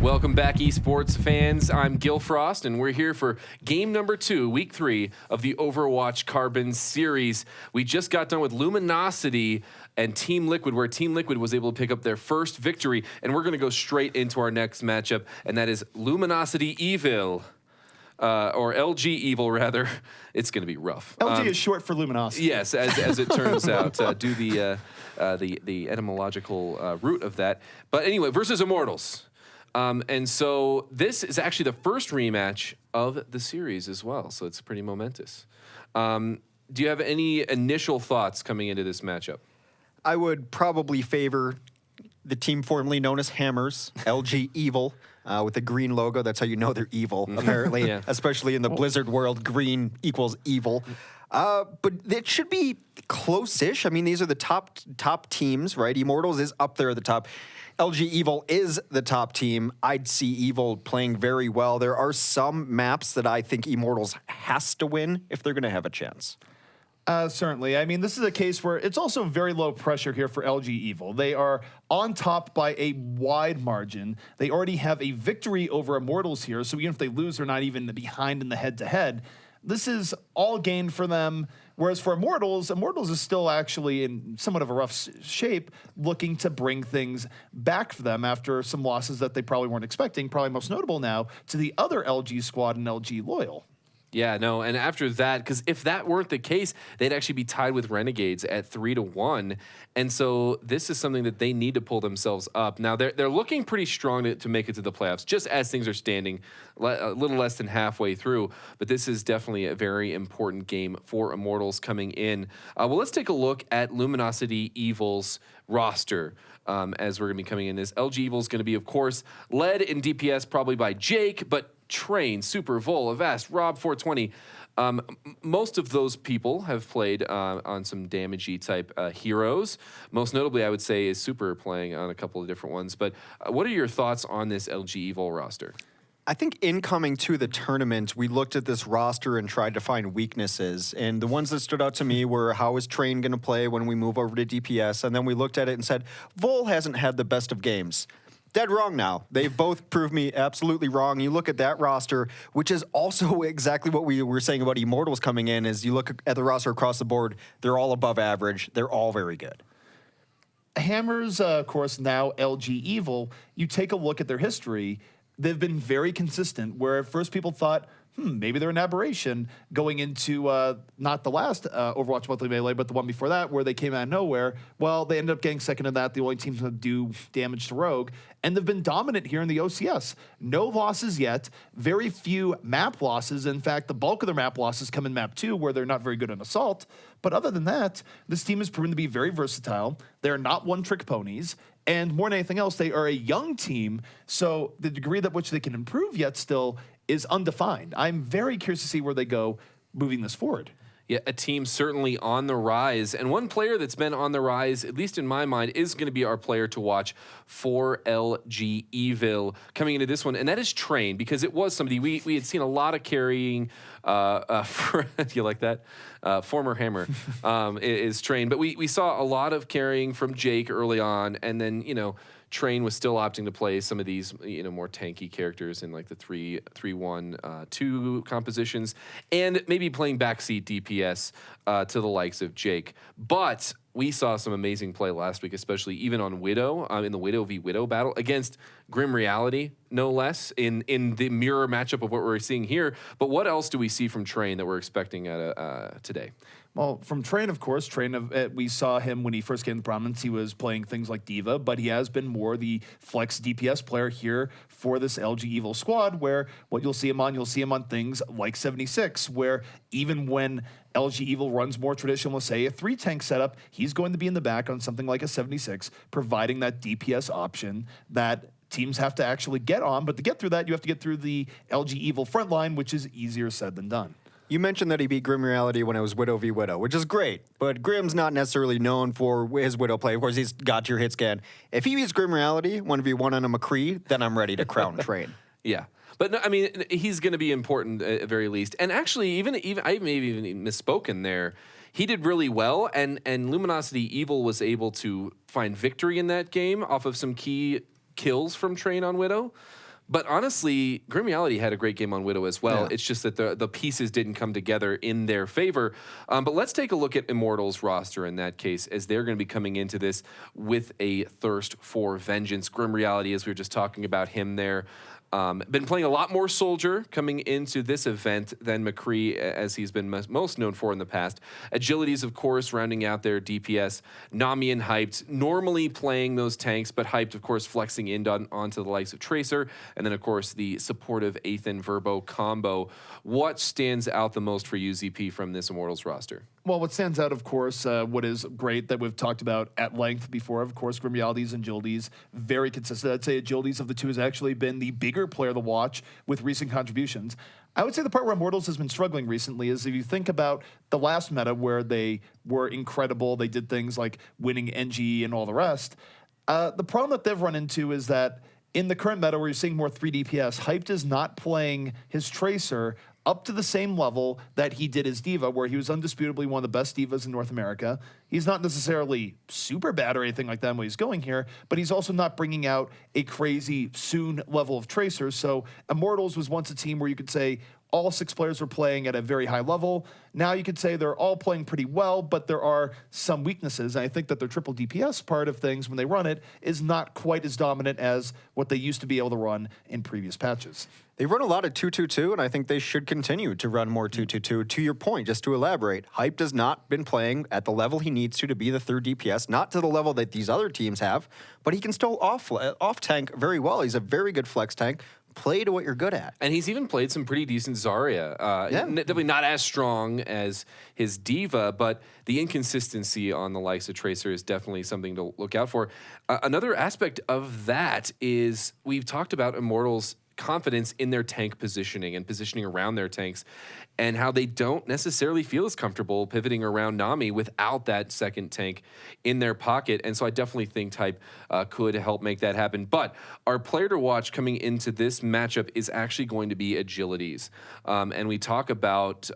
Welcome back, esports fans. I'm Gil Frost, and we're here for game number 2, week 3 of the Overwatch Carbon series. We just got done with Luminosity and Team Liquid, where Team Liquid was able to pick up their first victory, and we're going to go straight into our next matchup, and that is Luminosity Evil. Or LG Evil, rather. It's going to be rough. LG is short for Luminosity. Yes, as it turns out, do the etymological root of that. But anyway, versus Immortals. And so this is actually the first rematch of the series as well, so it's pretty momentous. Do you have any initial thoughts coming into this matchup? I would probably favor the team formerly known as Hammers, LG Evil, with the green logo. That's how you know they're evil, apparently, especially in the Blizzard world, green equals evil. But it should be close-ish. I mean, these are the top teams, right? Immortals is up there at the top. LG Evil is the top team. I'd see Evil playing very well. There are some maps that I think Immortals has to win if they're going to have a chance. Certainly. I mean, this is a case where it's also very low pressure here for LG Evil. They are on top by a wide margin. They already have a victory over Immortals here, so even if they lose, they're not even behind in the head-to-head. This is all gained for them. Whereas for Immortals is still actually in somewhat of a rough shape, looking to bring things back for them after some losses that they probably weren't expecting, probably most notable now, to the other LG squad and LG Loyal. Yeah, no, and after that, because if that weren't the case, they'd actually be tied with Renegades at 3-1, and so this is something that they need to pull themselves up. Now, they're looking pretty strong to make it to the playoffs, just as things are standing, a little less than halfway through, but this is definitely a very important game for Immortals coming in. Well, let's take a look at Luminosity Evil's roster. As we're going to be coming in, this LG Evil is going to be, of course, led in DPS probably by Jake, but Train, Super, Vol, Avast, Rob 420. Most of those people have played on some damagey type heroes. Most notably, I would say, is Super playing on a couple of different ones. But what are your thoughts on this LG Evil roster? I think incoming to the tournament, we looked at this roster and tried to find weaknesses. And the ones that stood out to me were, how is Train going to play when we move over to DPS? And then we looked at it and said, Vol hasn't had the best of games. Dead wrong now. They've both proved me absolutely wrong. You look at that roster, which is also exactly what we were saying about Immortals coming in, is you look at the roster across the board, they're all above average. They're all very good. Hammers, of course, now LG Evil, you take a look at their history, they've been very consistent, where at first people thought, maybe they're an aberration going into not the last Overwatch Monthly Melee, but the one before that, where they came out of nowhere. Well, they ended up getting second in that, the only team to do damage to Rogue, and they've been dominant here in the OCS. No losses yet, very few map losses. In fact, the bulk of their map losses come in map 2, where they're not very good on Assault. But other than that, this team has proven to be very versatile. They're not one-trick ponies. And more than anything else, they are a young team, so the degree that which they can improve yet still is undefined. I'm very curious to see where they go moving this forward. Yeah, a team certainly on the rise. And one player that's been on the rise, at least in my mind, is going to be our player to watch for LG Evil coming into this one. And that is Train, because it was somebody we had seen a lot of carrying. Do you like that? Former Hammer is Train. But we saw a lot of carrying from Jake early on. And then, Train was still opting to play some of these, more tanky characters in like the 3-1-2 compositions, and maybe playing backseat DPS to the likes of Jake. But we saw some amazing play last week, especially even on Widow, in the Widow v Widow battle against Grim Reality, no less, in the mirror matchup of what we're seeing here. But what else do we see from Train that we're expecting today? Well, from Train, of course, we saw him when he first came to prominence. He was playing things like Diva, but he has been more the flex DPS player here for this LG Evil squad, where what you'll see him on things like 76, where even when LG Evil runs more traditional, let's say a 3-tank setup, he's going to be in the back on something like a 76, providing that DPS option that teams have to actually get on. But to get through that, you have to get through the LG Evil front line, which is easier said than done. You mentioned that he beat Grim Reality when it was Widow v Widow, which is great, but Grim's not necessarily known for his Widow play. Of course, he's got your hit scan. If he beats Grim Reality 1v1 on a McCree, then I'm ready to crown Train. Yeah. But no, I mean, he's going to be important at very least. And actually, even I maybe even misspoken there. He did really well, and Luminosity Evil was able to find victory in that game off of some key kills from Train on Widow. But honestly, Grim Reality had a great game on Widow as well. Yeah. It's just that the pieces didn't come together in their favor. But let's take a look at Immortals' roster in that case, as they're going to be coming into this with a thirst for vengeance. Grim Reality, as we were just talking about him there, been playing a lot more Soldier coming into this event than McCree, as he's been most known for in the past. Agilities, of course, rounding out their DPS. Nami and Hyped, normally playing those tanks, but Hyped, of course, flexing in onto the likes of Tracer. And then, of course, the supportive Athan Verbo combo. What stands out the most for you, ZP, from this Immortals roster? Well, what stands out, of course, what is great that we've talked about at length before, of course, Grim Realities and Agilities, very consistent. I'd say Agilities of the two has actually been the bigger player to watch with recent contributions. I would say the part where Immortals has been struggling recently is if you think about the last meta where they were incredible, they did things like winning NGE and all the rest. The problem that they've run into is that in the current meta where you're seeing more 3 DPS, Hyped is not playing his Tracer up to the same level that he did his diva, where he was undisputably one of the best divas in North America. He's not necessarily super bad or anything like that when he's going here, but he's also not bringing out a crazy soon level of Tracers. So Immortals was once a team where you could say all 6 players were playing at a very high level. Now you could say they're all playing pretty well, but there are some weaknesses. And I think that their triple DPS part of things when they run it is not quite as dominant as what they used to be able to run in previous patches. They run a lot of 2-2-2, and I think they should continue to run more 2-2-2. To your point, just to elaborate, Hype has not been playing at the level he needs to be the third DPS, not to the level that these other teams have, but he can still off-tank very well. He's a very good flex tank. Play to what you're good at. And he's even played some pretty decent Zarya. Definitely not as strong as his diva, but the inconsistency on the likes of Tracer is definitely something to look out for. Another aspect of that is we've talked about Immortals' confidence in their tank positioning and positioning around their tanks, and how they don't necessarily feel as comfortable pivoting around Nami without that second tank in their pocket. And so I definitely think Type could help make that happen. But our player to watch coming into this matchup is actually going to be Agilities. And we talk about...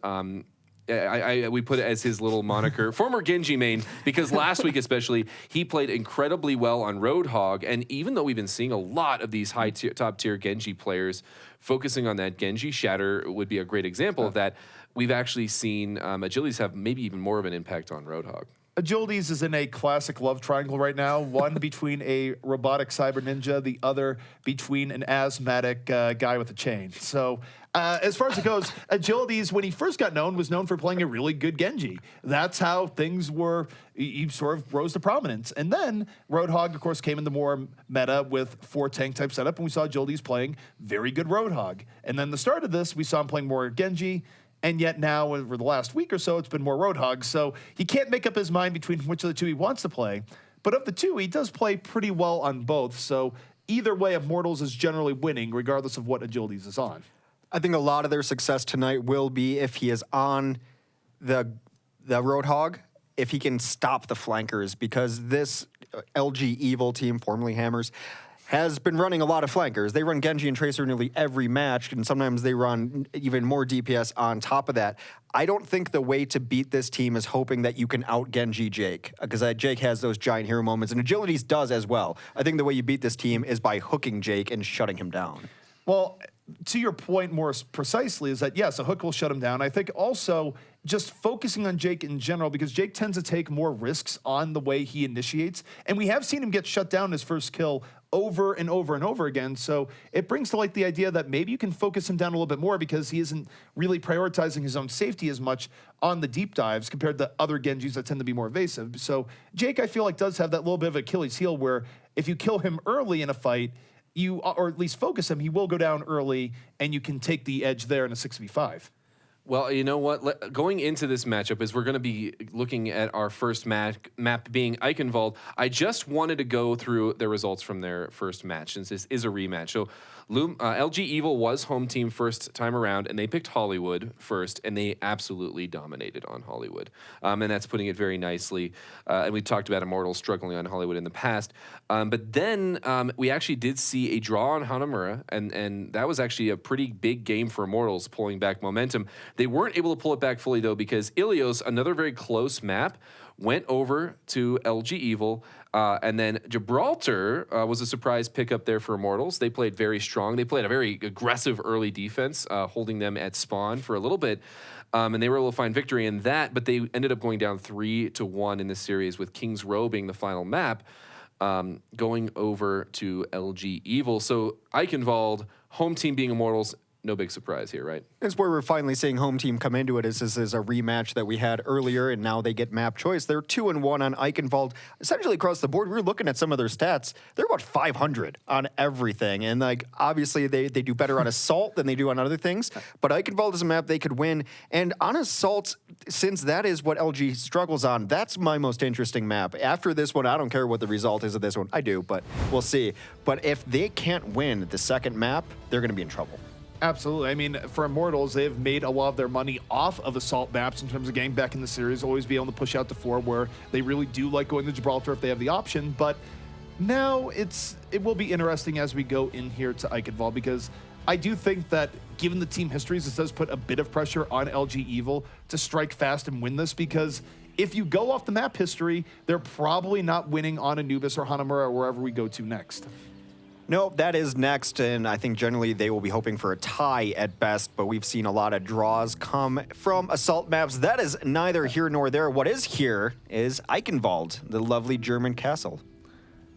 we put it as his little moniker, former Genji main, because last week especially, he played incredibly well on Roadhog, and even though we've been seeing a lot of these top-tier Genji players focusing on that, Genji Shatter would be a great example of that, we've actually seen Agilities have maybe even more of an impact on Roadhog. Agilities is in a classic love triangle right now, one between a robotic cyber ninja, the other between an asthmatic guy with a chain. So as far as it goes, Agilities, when he first got known, was known for playing a really good Genji. That's how things were. He sort of rose to prominence. And then Roadhog, of course, came into more meta with 4 tank type setup, and we saw Agilities playing very good Roadhog. And then the start of this, we saw him playing more Genji. And yet now, over the last week or so, it's been more Roadhog. So he can't make up his mind between which of the two he wants to play. But of the two, he does play pretty well on both. So either way, Immortals is generally winning, regardless of what Agilities is on. I think a lot of their success tonight will be if he is on the Roadhog, if he can stop the flankers, because this LG Evil team, formerly Hammers, has been running a lot of flankers. They run Genji and Tracer nearly every match, and sometimes they run even more DPS on top of that. I don't think the way to beat this team is hoping that you can out-Genji Jake, because Jake has those giant hero moments, and Agilities does as well. I think the way you beat this team is by hooking Jake and shutting him down. Well, to your point more precisely is that, yes, a hook will shut him down. I think also just focusing on Jake in general, because Jake tends to take more risks on the way he initiates, and we have seen him get shut down his first kill over and over and over again. So it brings to light the idea that maybe you can focus him down a little bit more because he isn't really prioritizing his own safety as much on the deep dives compared to other Genjis that tend to be more evasive. So Jake, I feel like, does have that little bit of Achilles heel where if you kill him early in a fight, you, or at least focus him, he will go down early and you can take the edge there in a 6v5. Well, you know what? Going into this matchup, as we're going to be looking at our first map being Eichenwald, I just wanted to go through the results from their first match, since this is a rematch. So LG Evil was home team first time around, and they picked Hollywood first, and they absolutely dominated on Hollywood. And that's putting it very nicely. And we talked about Immortals struggling on Hollywood in the past. But then we actually did see a draw on Hanamura, and that was actually a pretty big game for Immortals, pulling back momentum. They weren't able to pull it back fully, though, because Ilios, another very close map, went over to LG Evil, And then Gibraltar was a surprise pickup there for Immortals. They played very strong. They played a very aggressive early defense, holding them at spawn for a little bit. And they were able to find victory in that, but they ended up going down 3-1 in this series with King's Row being the final map, going over to LG Evil. So Eichenwald, home team being Immortals, no big surprise here, right? It's where we're finally seeing home team come into it. This is a rematch that we had earlier, and now they get map choice. They're 2-1 on Eichenwald. Essentially across the board, we were looking at some of their stats. They're about 500 on everything, and like obviously they do better on Assault than they do on other things. But Eichenwald is a map they could win, and on Assault, since that is what LG struggles on, that's my most interesting map. After this one, I don't care what the result is of this one. I do, but we'll see. But if they can't win the second map, they're going to be in trouble. Absolutely. I mean, for Immortals, they've made a lot of their money off of Assault maps in terms of getting back in the series, always be able to push out to 4, where they really do like going to Gibraltar if they have the option. But now it will be interesting as we go in here to Eichenwald, because I do think that given the team histories, this does put a bit of pressure on LG Evil to strike fast and win this, because if you go off the map history, they're probably not winning on Anubis or Hanamura or wherever we go to next. No, that is next, and I think generally they will be hoping for a tie at best, but we've seen a lot of draws come from Assault maps. That is neither here nor there. What is here is Eichenwald, the lovely German castle.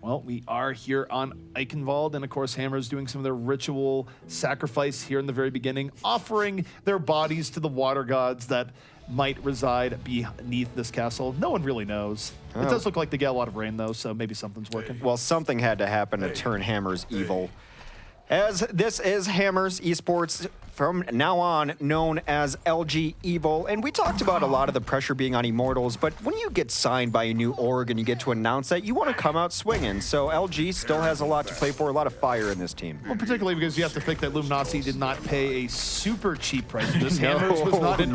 Well, we are here on Eichenwald, and of course Hammer's doing some of their ritual sacrifice here in the very beginning, offering their bodies to the water gods that might reside beneath this castle. No one really knows. It does look like they get a lot of rain, though, so maybe something's working. Well, something had to happen to turn Hammers evil. As this is Hammers Esports, from now on known as LG Evil, and we talked about a lot of the pressure being on Immortals, but when you get signed by a new org and you get to announce that, you want to come out swinging. So LG still has a lot to play for, a lot of fire in this team. Well, particularly because you have to think that Luminasi did not pay a super cheap price for this. Hammers was not an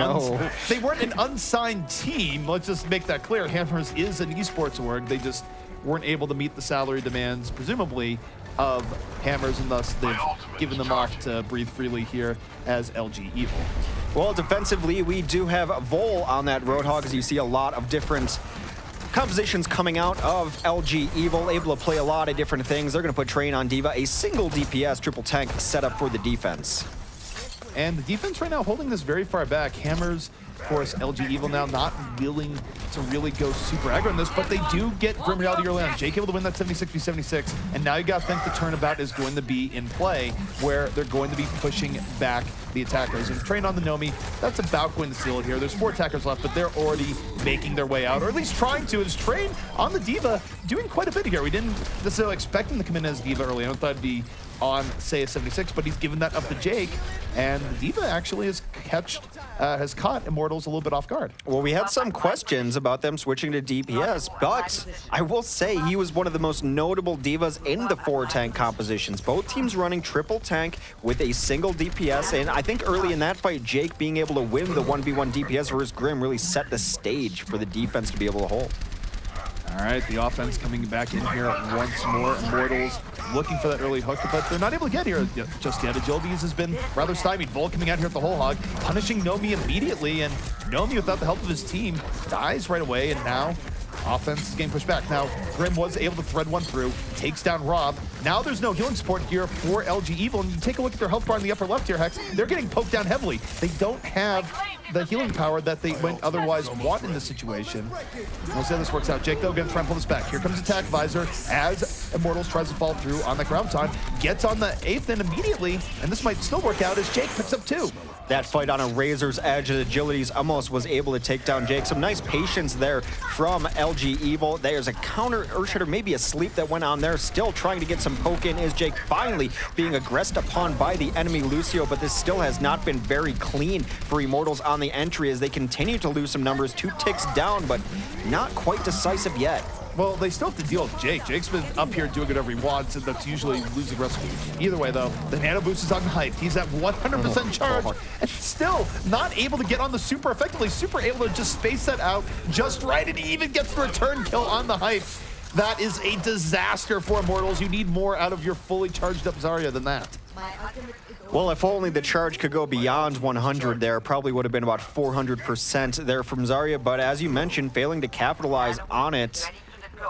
they weren't an unsigned team. Let's just make that clear. Hammers is an esports org. They just weren't able to meet the salary demands, presumably, of Hammers, and thus they've given them off to breathe freely here as LG Evil. Well, defensively, we do have Vol on that Roadhog, as you see a lot of different compositions coming out of LG Evil, able to play a lot of different things. They're going to put Train on D.Va, a single DPS triple tank setup for the defense. And the defense right now holding this very far back. Hammers, of course, LG Evil now not willing to really go super aggro in this, but they do get Grim Reality early on. Jake able to win that 76v76, and now you got to think the turnabout is going to be in play, where they're going to be pushing back the attackers. And Train on the Nomi, that's about going to seal it here. There's 4 attackers left, but they're already making their way out, or at least trying to. As Train on the D.Va doing quite a bit here. We didn't necessarily expect him to come in as D.Va early. I thought it'd be on, say, a 76, but he's given that up to Jake, and the D.Va actually has caught Immortals a little bit off guard. Well, we had some questions about them switching to DPS, but I will say he was one of the most notable D.Vas in the 4 tank compositions. Both teams running triple tank with a single DPS, and I think early in that fight, Jake being able to win the 1v1 DPS versus Grim really set the stage for the defense to be able to hold. All right, the offense coming back in here once more. Immortals looking for that early hook, but they're not able to get here just yet. Agilities has been rather stymied. Vol coming out here at the whole hog, punishing Nomi immediately, and Nomi, without the help of his team, dies right away, and now offense is getting pushed back. Now, Grim was able to thread one through, takes down Rob. Now there's no healing support here for LG Evil, and you take a look at their health bar in the upper left here, Hex. They're getting poked down heavily. They don't have the healing power that they would otherwise want in this situation. We'll see how this works out. Jake, though, going to try and pull this back. Here comes Attack Visor as Immortals tries to fall through on the ground time. Gets on the 8th and immediately, and this might still work out as Jake picks up 2. That fight on a razor's edge of Agilities almost was able to take down Jake. Some nice patience there from LG Evil. There's a counter Earthshatter, maybe a sleep that went on there. Still trying to get some poke in. Is Jake finally being aggressed upon by the enemy Lucio, but this still has not been very clean for Immortals on the entry as they continue to lose some numbers. 2 ticks down, but not quite decisive yet. Well, they still have to deal with Jake. Jake's been up here doing whatever he wants, and that's usually losing recipe. Either way, though, the nano boost is on the height. He's at 100% charge, and still not able to get on the super effectively. Super able to just space that out just right, and he even gets the return kill on the height. That is a disaster for Immortals. You need more out of your fully charged up Zarya than that. Well, if only the charge could go beyond 100 there, probably would have been about 400% there from Zarya, but as you mentioned, failing to capitalize on it.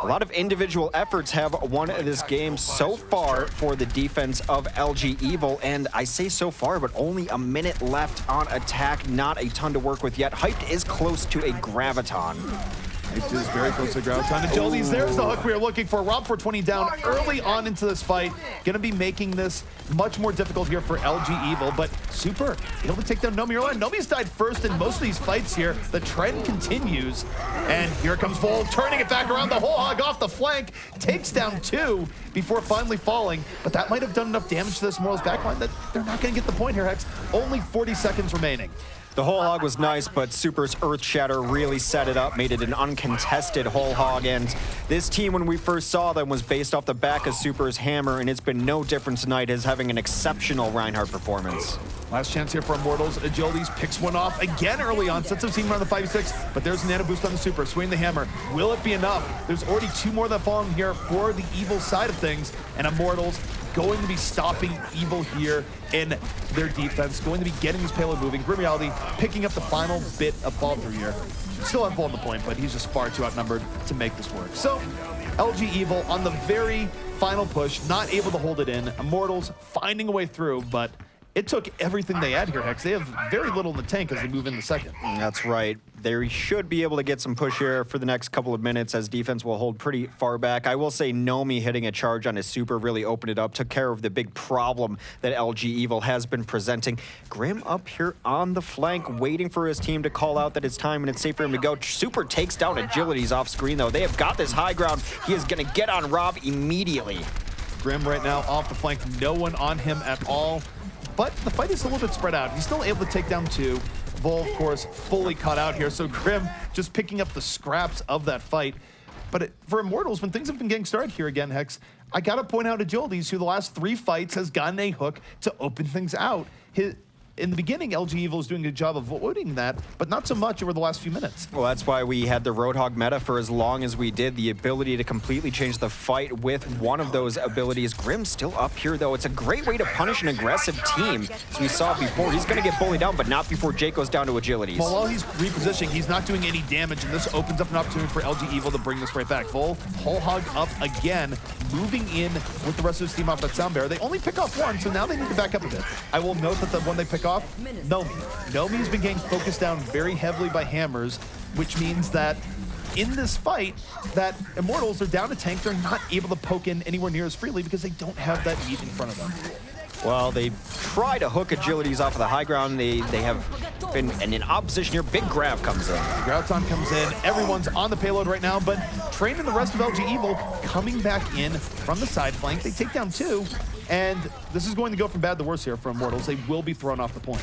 A lot of individual efforts have won this game so far for the defense of LG Evil, and I say so far, but only a minute left on attack. Not a ton to work with yet. Hyped is close to a Graviton. It is very close to Graviton. Agilities, there's the hook we were looking for. Rob 420 down early on into this fight. Gonna be making this much more difficult here for LG Evil, but Super able to take down Nomi early on. Nomi's died first in most of these fights here. The trend continues, and here comes Vol, turning it back around. The whole hog off the flank, takes down 2 before finally falling, but that might have done enough damage to this Immortals backline that they're not gonna get the point here, Hex. Only 40 seconds remaining. The whole hog was nice, but Super's Earth Shatter really set it up, made it an uncontested whole hog. And this team, when we first saw them, was based off the back of Super's hammer, and it's been no different tonight as having an exceptional Reinhardt performance. Last chance here for Immortals. Agilities picks one off again early on. Sets up team around the 5v6, but there's a nano boost on the Super. Swing the hammer. Will it be enough? There's already 2 more that fall in here for the Evil side of things, and Immortals going to be stopping Evil here in their defense, going to be getting his payload moving. Grim Reality picking up the final bit of fall through here. Still have Vol on the point, but he's just far too outnumbered to make this work. So, LG Evil on the very final push, not able to hold it in. Immortals finding a way through, but it took everything they had here, Hex. They have very little in the tank as they move in the second. That's right. They should be able to get some push here for the next couple of minutes as defense will hold pretty far back. I will say Nomi hitting a charge on his Super really opened it up, took care of the big problem that LG Evil has been presenting. Grim up here on the flank, waiting for his team to call out that it's time and it's safe for him to go. Super takes down Agilities off screen, though. They have got this high ground. He is going to get on Rob immediately. Grim right now off the flank, no one on him at all. But the fight is a little bit spread out. He's still able to take down 2. Vol, of course, fully caught out here. So Grim just picking up the scraps of that fight. But for Immortals, when things have been getting started here again, Hex, I got to point out Agilities, who the last 3 fights has gotten a hook to open things out. In the beginning, LG Evil is doing a good job of avoiding that, but not so much over the last few minutes. Well, that's why we had the Roadhog meta for as long as we did, the ability to completely change the fight with one of those abilities. Grim's still up here, though. It's a great way to punish an aggressive team. As we saw before, he's going to get bullied down, but not before Jake goes down to Agilities. Well, while he's repositioning, he's not doing any damage, and this opens up an opportunity for LG Evil to bring this right back. Vol, whole hog up again, moving in with the rest of his team off that sound barrier. They only pick off 1, so now they need to back up a bit. I will note that the one they pick off, Nomi. Nomi's been getting focused down very heavily by hammers, which means that in this fight, that Immortals are down to tank. They're not able to poke in anywhere near as freely because they don't have that heat in front of them. Well, they try to hook Agilities off of the high ground. They have been in opposition here. Big grab comes in. Graviton comes in. Everyone's on the payload right now, but Train and the rest of LG Evil coming back in from the side flank. They take down 2, and this is going to go from bad to worse here for Immortals. They will be thrown off the point.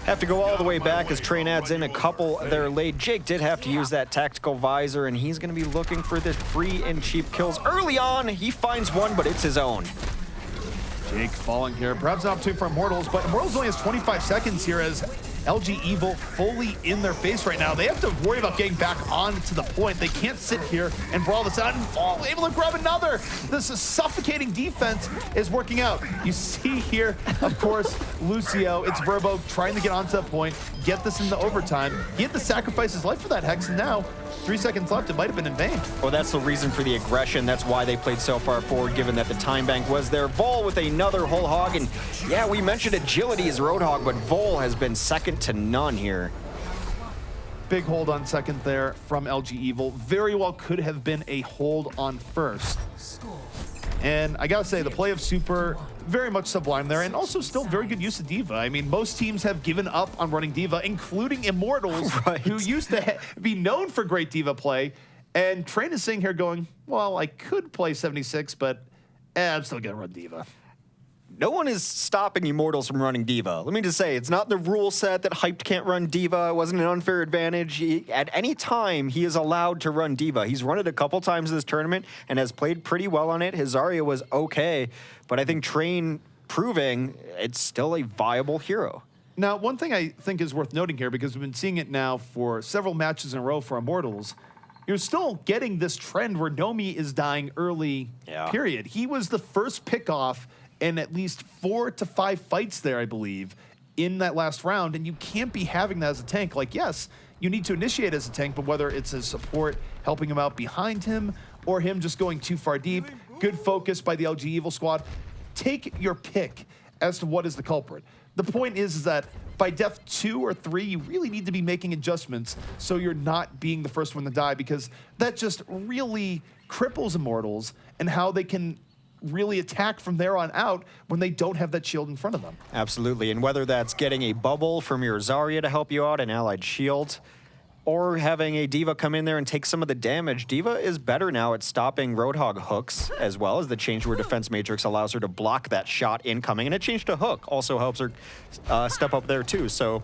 Have to go all the way back as Train adds in a couple there late. Jake did have to use that tactical visor, and he's going to be looking for the free and cheap kills. Early on, he finds one, but it's his own. Jake falling here. Perhaps an opportunity for Immortals, but Immortals only has 25 seconds here as LG Evil fully in their face right now. They have to worry about getting back on to the point. They can't sit here and brawl this out and fall, able to grab another. This suffocating defense is working out. You see here, of course, Lucio, it's Verbo trying to get onto the point, get this into overtime. He had to sacrifice his life for that, Hex, and now 3 seconds left. It might have been in vain. Well, that's the reason for the aggression. That's why they played so far forward, given that the time bank was there. Vol with another whole hog, and yeah, we mentioned agility as Roadhog, but Vol has been second to none here. Big hold on second there from LG Evil. Very well could have been a hold on first. And I gotta say, the play of Super, very much sublime there, and also still very good use of Diva. I mean, most teams have given up on running Diva, including Immortals, right, who used to be known for great Diva play. And Train is sitting here going, well, I could play 76, but I'm still gonna run Diva. No one is stopping Immortals from running Diva. Let me just say, it's not the rule set that Hyped can't run Diva. It wasn't an unfair advantage. At any time, he is allowed to run Diva. He's run it a couple times this tournament and has played pretty well on it. His Zarya was okay, but I think Train proving it's still a viable hero. Now, one thing I think is worth noting here, because we've been seeing it now for several matches in a row for Immortals, you're still getting this trend where Nomi is dying early, period. He was the first pick-off in at least 4 to 5 fights there, I believe, in that last round, and you can't be having that as a tank. Like, yes, you need to initiate as a tank, but whether it's his support helping him out behind him or him just going too far deep, good focus by the LG Evil squad. Take your pick as to what is the culprit. The point is that by death 2 or 3, you really need to be making adjustments so you're not being the first one to die, because that just really cripples Immortals and how they can really attack from there on out when they don't have that shield in front of them. Absolutely, and whether that's getting a bubble from your Zarya to help you out, an allied shield, or having a D.Va come in there and take some of the damage. D.Va is better now at stopping Roadhog hooks, as well as the change to her defense matrix allows her to block that shot incoming, and a change to hook also helps her step up there too. So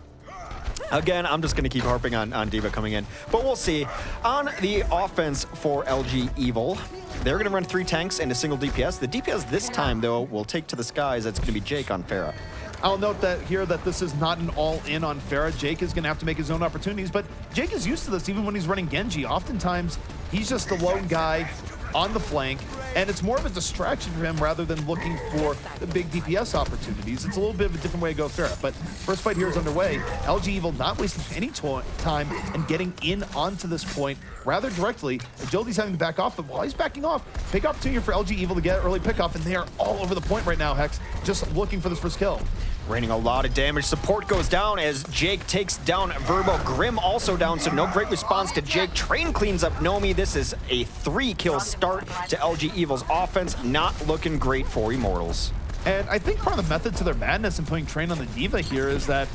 again, I'm just going to keep harping on D.Va coming in, but we'll see. On the offense for LG Evil, they're going to run 3 tanks and a single DPS. The DPS this time, though, will take to the skies. That's going to be Jake on Pharah. I'll note that here that this is not an all-in on Pharah. Jake is going to have to make his own opportunities, but Jake is used to this even when he's running Genji. Oftentimes, he's just the lone guy on the flank, and it's more of a distraction for him rather than looking for the big DPS opportunities. It's a little bit of a different way to go Pharah, but first fight here is underway. LG Evil not wasting any time and getting in onto this point rather directly. Agility's having to back off, but while he's backing off, big opportunity for LG Evil to get early pickoff, and they are all over the point right now, Hex, just looking for this first kill. Raining a lot of damage. Support goes down as Jake takes down Verbo. Grim also down, so no great response to Jake. Train cleans up Nomi. This is a 3-kill start to LG Evil's offense. Not looking great for Immortals. And I think part of the method to their madness in putting Train on the D.Va here is that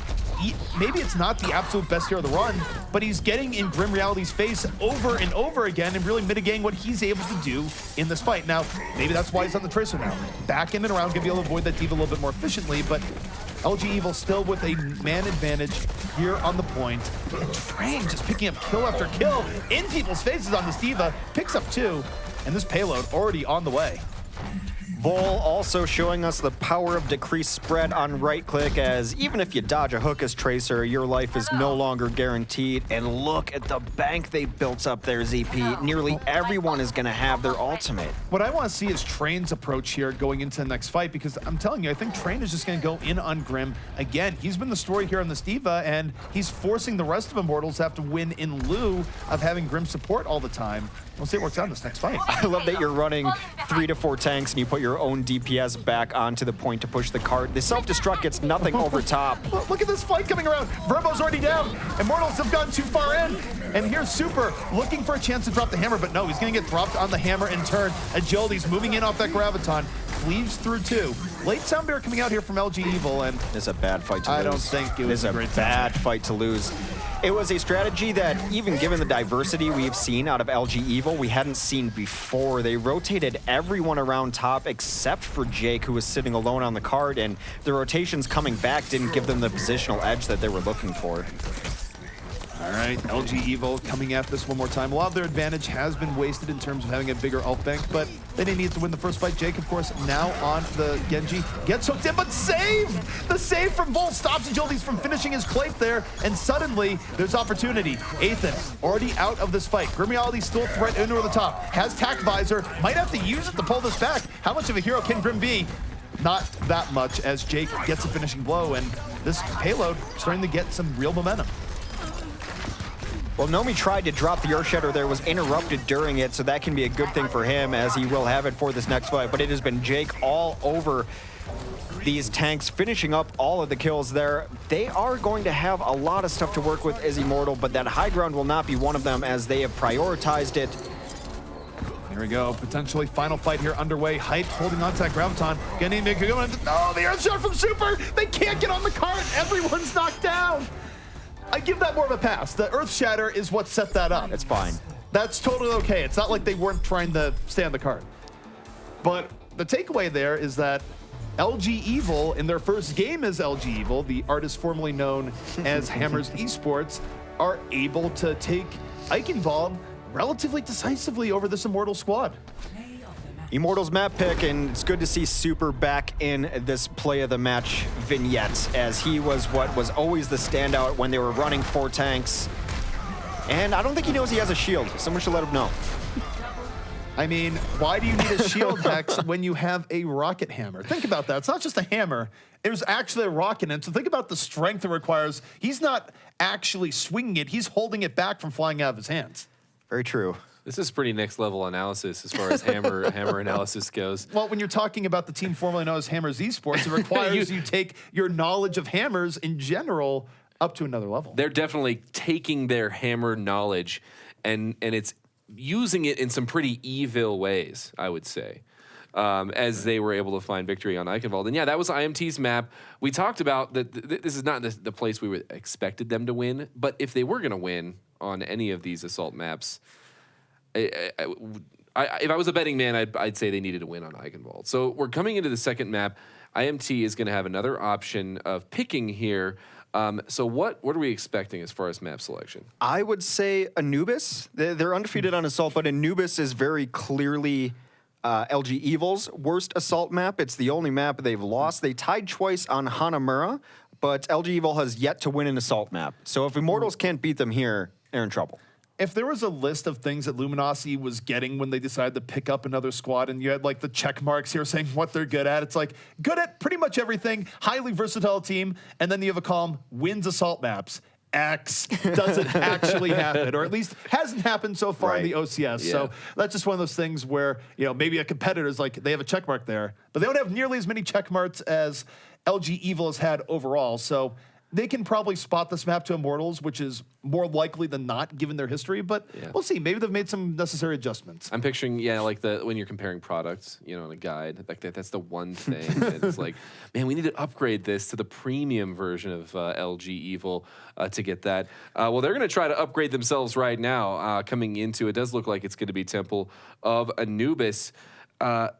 maybe it's not the absolute best hero of the run, but he's getting in Grim Reality's face over and over again and really mitigating what he's able to do in this fight. Now, maybe that's why he's on the Tracer now. Back in and around, gonna be able to avoid that D.Va a little bit more efficiently, but LG Evil still with a man advantage here on the point. And Train just picking up kill after kill in people's faces on this D.Va. Picks up 2, and this payload already on the way. Vol also showing us the power of decreased spread on right click, as even if you dodge a hook as Tracer, your life is no longer guaranteed. And look at the bank they built up there, ZP. Nearly everyone is going to have their ultimate. What I want to see is Train's approach here going into the next fight, because I'm telling you, I think Train is just going to go in on Grim. Again, he's been the story here on this D.Va, and he's forcing the rest of Immortals to have to win in lieu of having Grim support all the time. We'll see what works out in this next fight. I love that you're running 3 to 4 tanks and you put your own DPS back onto the point to push the cart. The self-destruct gets nothing over top. Look at this fight coming around. Verbo's already down. Immortals have gone too far in. And here's Super looking for a chance to drop the hammer, but no, he's going to get dropped on the hammer in turn. Agility's moving in off that Graviton. Cleaves through 2. Late Sound Bear coming out here from LG Evil, and this is a bad fight to lose. I don't think it was a great bad fight to lose. It was a strategy that, even given the diversity we've seen out of LG Evil, we hadn't seen before. They rotated everyone around top except for Jake, who was sitting alone on the card, and the rotations coming back didn't give them the positional edge that they were looking for. All right, LG Evil coming at this one more time. A lot of their advantage has been wasted in terms of having a bigger ult bank, but they didn't need to win the first fight. Jake, of course, now on the Genji. Gets hooked in, but save! The save from Vol stops Agilities from finishing his plate there, and suddenly there's opportunity. Ethan already out of this fight. Grim Reality still threat into the top. Has Tac Visor, might have to use it to pull this back. How much of a hero can Grim be? Not that much, as Jake gets a finishing blow, and this payload starting to get some real momentum. Well, Nomi tried to drop the Earthshatter there, was interrupted during it, so that can be a good thing for him, as he will have it for this next fight. But it has been Jake all over these tanks, finishing up all of the kills there. They are going to have a lot of stuff to work with as Immortal, but that high ground will not be one of them, as they have prioritized it. Here we go, potentially final fight here underway. Hype holding on to that Graviton. Getting the Earthshatter from Super! They can't get on the cart! Everyone's knocked down! I give that more of a pass. The Earthshatter is what set that up. It's fine. That's totally okay. It's not like they weren't trying to stay on the card. But the takeaway there is that LG Evil, in their first game as LG Evil, the artist formerly known as Hammers Esports, are able to take Eichenwald relatively decisively over this Immortal squad. Immortals map pick, and it's good to see Super back in this play of the match vignette, as he was what was always the standout when they were running 4 tanks. And I don't think he knows he has a shield. Someone should let him know. I mean, why do you need a shield hex when you have a rocket hammer? Think about that. It's not just a hammer. There's actually a rocket in it. So think about the strength it requires. He's not actually swinging it. He's holding it back from flying out of his hands. Very true. This is pretty next level analysis as far as hammer analysis goes. Well, when you're talking about the team formerly known as Hammers Esports, it requires you take your knowledge of hammers in general up to another level. They're definitely taking their hammer knowledge and it's using it in some pretty evil ways, I would say, as they were able to find victory on Eichenwald. And yeah, that was IMT's map. We talked about that this is not the place we expected them to win, but if they were going to win on any of these assault maps, if I was a betting man, I'd say they needed to win on Eichenwald. So we're coming into the second map. IMT is going to have another option of picking here. So what are we expecting as far as map selection? I would say Anubis. They're undefeated on Assault, but Anubis is very clearly LG Evil's worst Assault map. It's the only map they've lost. They tied twice on Hanamura, but LG Evil has yet to win an Assault map. So if Immortals can't beat them here, they're in trouble. If there was a list of things that Luminosity was getting when they decided to pick up another squad, and you had like the check marks here saying what they're good at, it's like good at pretty much everything, highly versatile team, and then you have a column, wins assault maps. X doesn't actually happen, or at least hasn't happened so far in the OCS. Yeah. So that's just one of those things where, maybe a competitor's like, they have a check mark there, but they don't have nearly as many check marks as LG Evil has had overall. So they can probably spot this map to Immortals, which is more likely than not given their history, but we'll see. Maybe they've made some necessary adjustments. I'm picturing, like when you're comparing products, in a guide, like that's the one thing that's like, man, we need to upgrade this to the premium version of LG Evil to get that. Well, they're going to try to upgrade themselves right now coming into, it does look like it's going to be Temple of Anubis.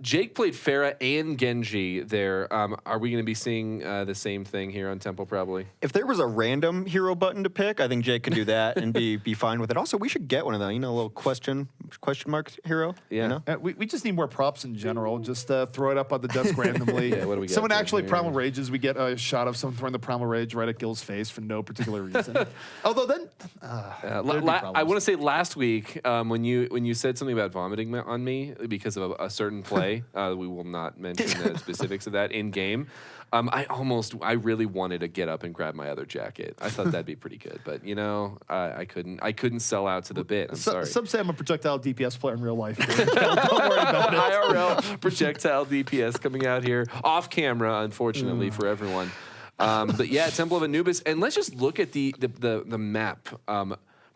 Jake played Pharah and Genji there. Are we going to be seeing the same thing here on Temple probably? If there was a random hero button to pick, I think Jake could do that and be fine with it. Also, we should get one of them, a little question mark hero. Yeah. We just need more props in general. Just throw it up on the desk randomly. What do we got? Someone actually Primal Rages. We get a shot of someone throwing the Primal Rage right at Gil's face for no particular reason. Although then, I want to say last week when you said something about vomiting on me because of a certain play, we will not mention the specifics of that in game. I really wanted to get up and grab my other jacket. I thought that'd be pretty good, but I couldn't sell out to the bit. I'm sorry. Some say I'm a projectile DPS player in real life. Don't worry about it. IRL projectile DPS coming out here off camera, unfortunately for everyone. But yeah, Temple of Anubis, and let's just look at the map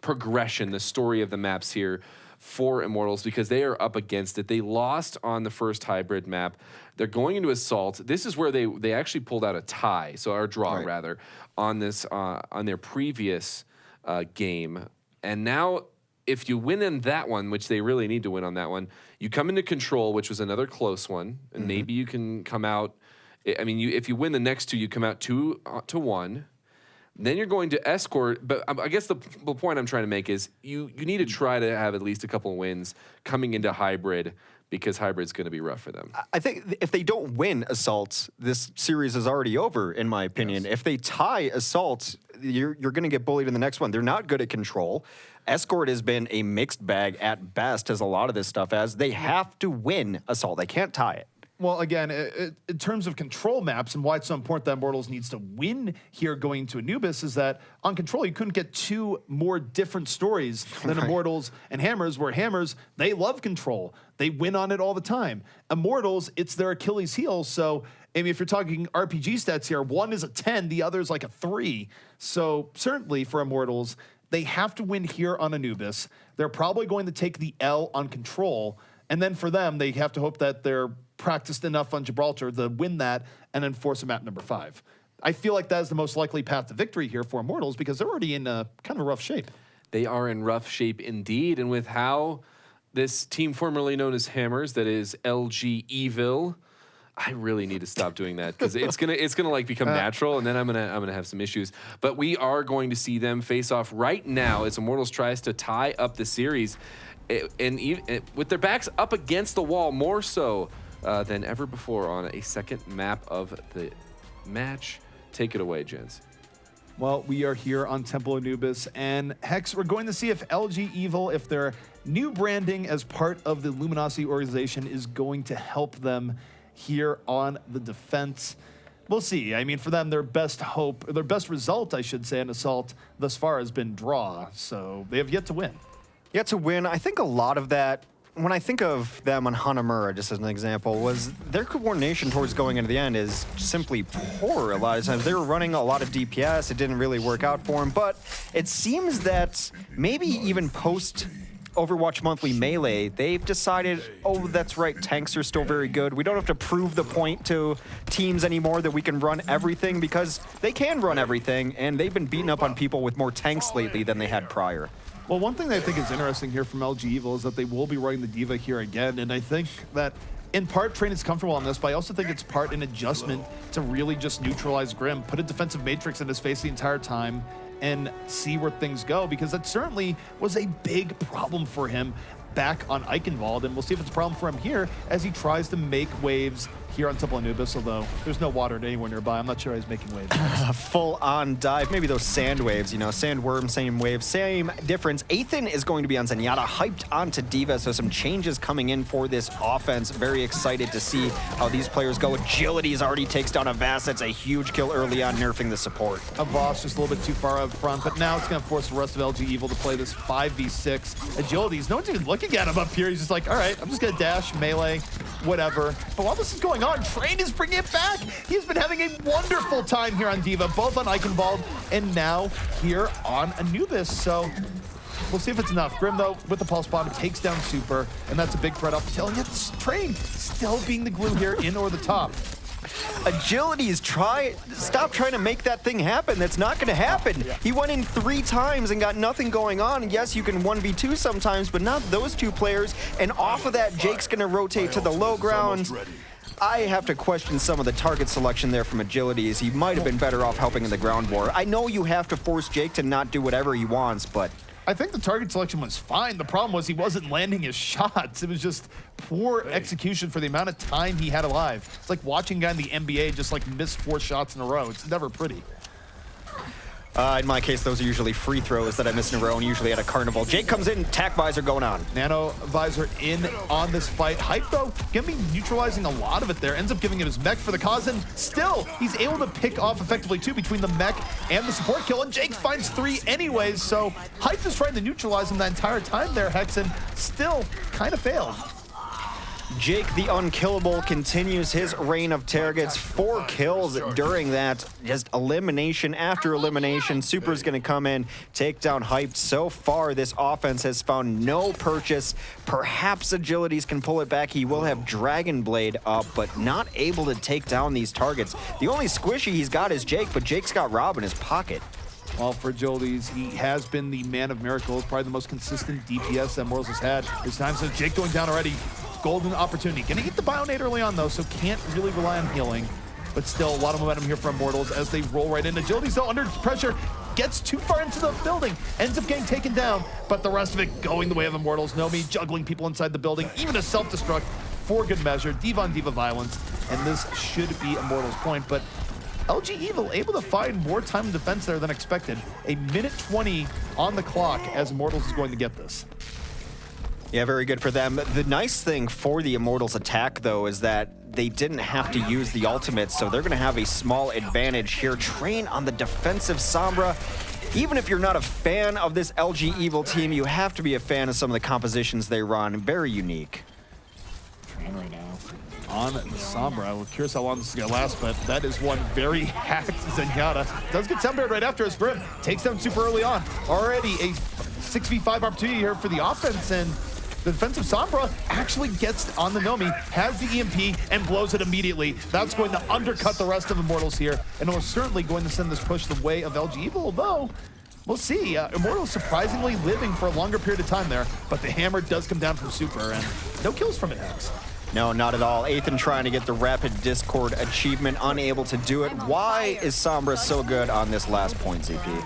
progression, the story of the maps here for Immortals, because they are up against it. They lost on the first hybrid map. They're going into Assault. This is where they actually pulled out a tie, or draw rather, on this on their previous game. And now, if you win in that one, which they really need to win on that one, you come into Control, which was another close one, and maybe you can come out. I mean, if you win the next two, you come out 2-1. Then you're going to Escort, but I guess the point I'm trying to make is you need to try to have at least a couple of wins coming into Hybrid, because Hybrid's going to be rough for them. I think if they don't win Assaults, this series is already over, in my opinion. Yes. If they tie Assaults, you're going to get bullied in the next one. They're not good at Control. Escort has been a mixed bag at best, as a lot of this stuff has. They have to win Assault. They can't tie it. Well, again, in terms of Control maps and why it's so important that Immortals needs to win here going to Anubis is that on Control, you couldn't get two more different stories than Immortals and Hammers, where Hammers, they love Control. They win on it all the time. Immortals, it's their Achilles heel. So, I mean, if you're talking RPG stats here, one is a 10, the other is like a 3. So certainly for Immortals, they have to win here on Anubis. They're probably going to take the L on Control. And then for them, they have to hope that they're practiced enough on Gibraltar to win that and then force them at number 5. I feel like that is the most likely path to victory here for Immortals, because they're already in kind of a rough shape. They are in rough shape indeed. And with how this team formerly known as Hammers, that is LG Evil, I really need to stop doing that, because it's gonna like become natural, and then I'm gonna have some issues. But we are going to see them face off right now as Immortals tries to tie up the series, and with their backs up against the wall more so than ever before on a second map of the match. Take it away, gents. Well, we are here on Temple Anubis, and Hex, we're going to see if LG Evil, if their new branding as part of the Luminosity organization is going to help them here on the defense. We'll see. I mean, for them, their best hope, their best result, I should say, in Assault thus far has been draw, so they have yet to win. Yet to win. I think a lot of that, when I think of them on Hanamura, just as an example, was their coordination towards going into the end is simply poor a lot of times. They were running a lot of DPS. It didn't really work out for them, but it seems that maybe even post Overwatch Monthly Melee, they've decided, oh, that's right, tanks are still very good. We don't have to prove the point to teams anymore that we can run everything, because they can run everything, and they've been beating up on people with more tanks lately than they had prior. Well, one thing that I think is interesting here from LG Evil is that they will be running the D.Va here again, and I think that in part Train is comfortable on this, but I also think it's part an adjustment to really just neutralize Grim, put a defensive matrix in his face the entire time, and see where things go, because that certainly was a big problem for him back on Eichenwald, and we'll see if it's a problem for him here as he tries to make waves here on Temple Anubis, although there's no water anywhere nearby. I'm not sure he's making waves. A full-on dive. Maybe those sand waves, you know, sandworm, same wave, same difference. Ethan is going to be on Zenyatta, hyped onto D.Va, so some changes coming in for this offense. Very excited to see how these players go. Agilities already takes down a Vast. That's a huge kill early on, nerfing the support. A Voss just a little bit too far up front, but now it's going to force the rest of LG Evil to play this 5v6. Agilities, no one's even looking at him up here. He's just like, all right, I'm just going to dash, melee, whatever. But while this is going on, Train is bringing it back. He's been having a wonderful time here on D.Va, both on Eichenwald and now here on Anubis. So we'll see if it's enough. Grim, though, with the Pulse Bomb, takes down Super, and that's a big threat off the tail. And yet Train still being the glue here in or the top. Agilities, stop trying to make that thing happen. That's not going to happen. Yeah. He went in 3 times and got nothing going on. And yes, you can 1v2 sometimes, but not those 2 players. And off of that, Jake's going to rotate to the low ground. I have to question some of the target selection there from Agilities. He might have been better off helping in the ground war. I know you have to force Jake to not do whatever he wants, but I think the target selection was fine. The problem was he wasn't landing his shots. It was just poor execution for the amount of time he had alive. It's like watching a guy in the NBA just like miss 4 shots in a row. It's never pretty. in my case, those are usually free throws that I miss in a row, and usually at a carnival. Jake comes in, tack visor going on. Nano visor in on this fight. Hype, though, gonna be neutralizing a lot of it there. Ends up giving him his mech for the cause, and still, he's able to pick off effectively, too, between the mech and the support kill, and Jake finds 3 anyways, so Hype is trying to neutralize him that entire time there, Hexen. Still kind of failed. Jake the Unkillable continues his reign of targets. 4 kills during that. Just elimination after elimination. Super's going to come in, take down Hype. So far, this offense has found no purchase. Perhaps Agilities can pull it back. He will have Dragon Blade up, but not able to take down these targets. The only squishy he's got is Jake, but Jake's got Rob in his pocket. Well, for Agilities, he has been the man of miracles, probably the most consistent DPS that Immortals has had. There's times that Jake going down already. Golden opportunity. Gonna get the Bionade early on, though, so can't really rely on healing. But still, a lot of momentum here for Immortals as they roll right in. Agilities, though, under pressure, gets too far into the building, ends up getting taken down, but the rest of it going the way of Immortals. Nomi juggling people inside the building, even a self-destruct for good measure. D.Va on D.Va violence, and this should be Immortals' point, but LG Evil able to find more time in defense there than expected. A minute 20 on the clock as Immortals is going to get this. Yeah, very good for them. The nice thing for the Immortals attack, though, is that they didn't have to use the ultimate, so they're going to have a small advantage here. Train on the defensive Sombra. Even if you're not a fan of this LG Evil team, you have to be a fan of some of the compositions they run. Very unique. Train right now on the Sombra. We're curious how long this is going to last, but that is one very hacked Zenyatta. Does get Sunbird right after his Grim. Takes down super early on. Already a 6v5 opportunity here for the offense, and the defensive Sombra actually gets on the Nomi, has the EMP, and blows it immediately. That's going to undercut the rest of Immortals here, and it was certainly going to send this push the way of LG Evil, although we'll see. Immortals surprisingly living for a longer period of time there, but the hammer does come down from Super, and no kills from it, Hex. No, not at all. Ethan trying to get the Rapid Discord achievement, unable to do it. Why is Sombra so good on this last point, ZP?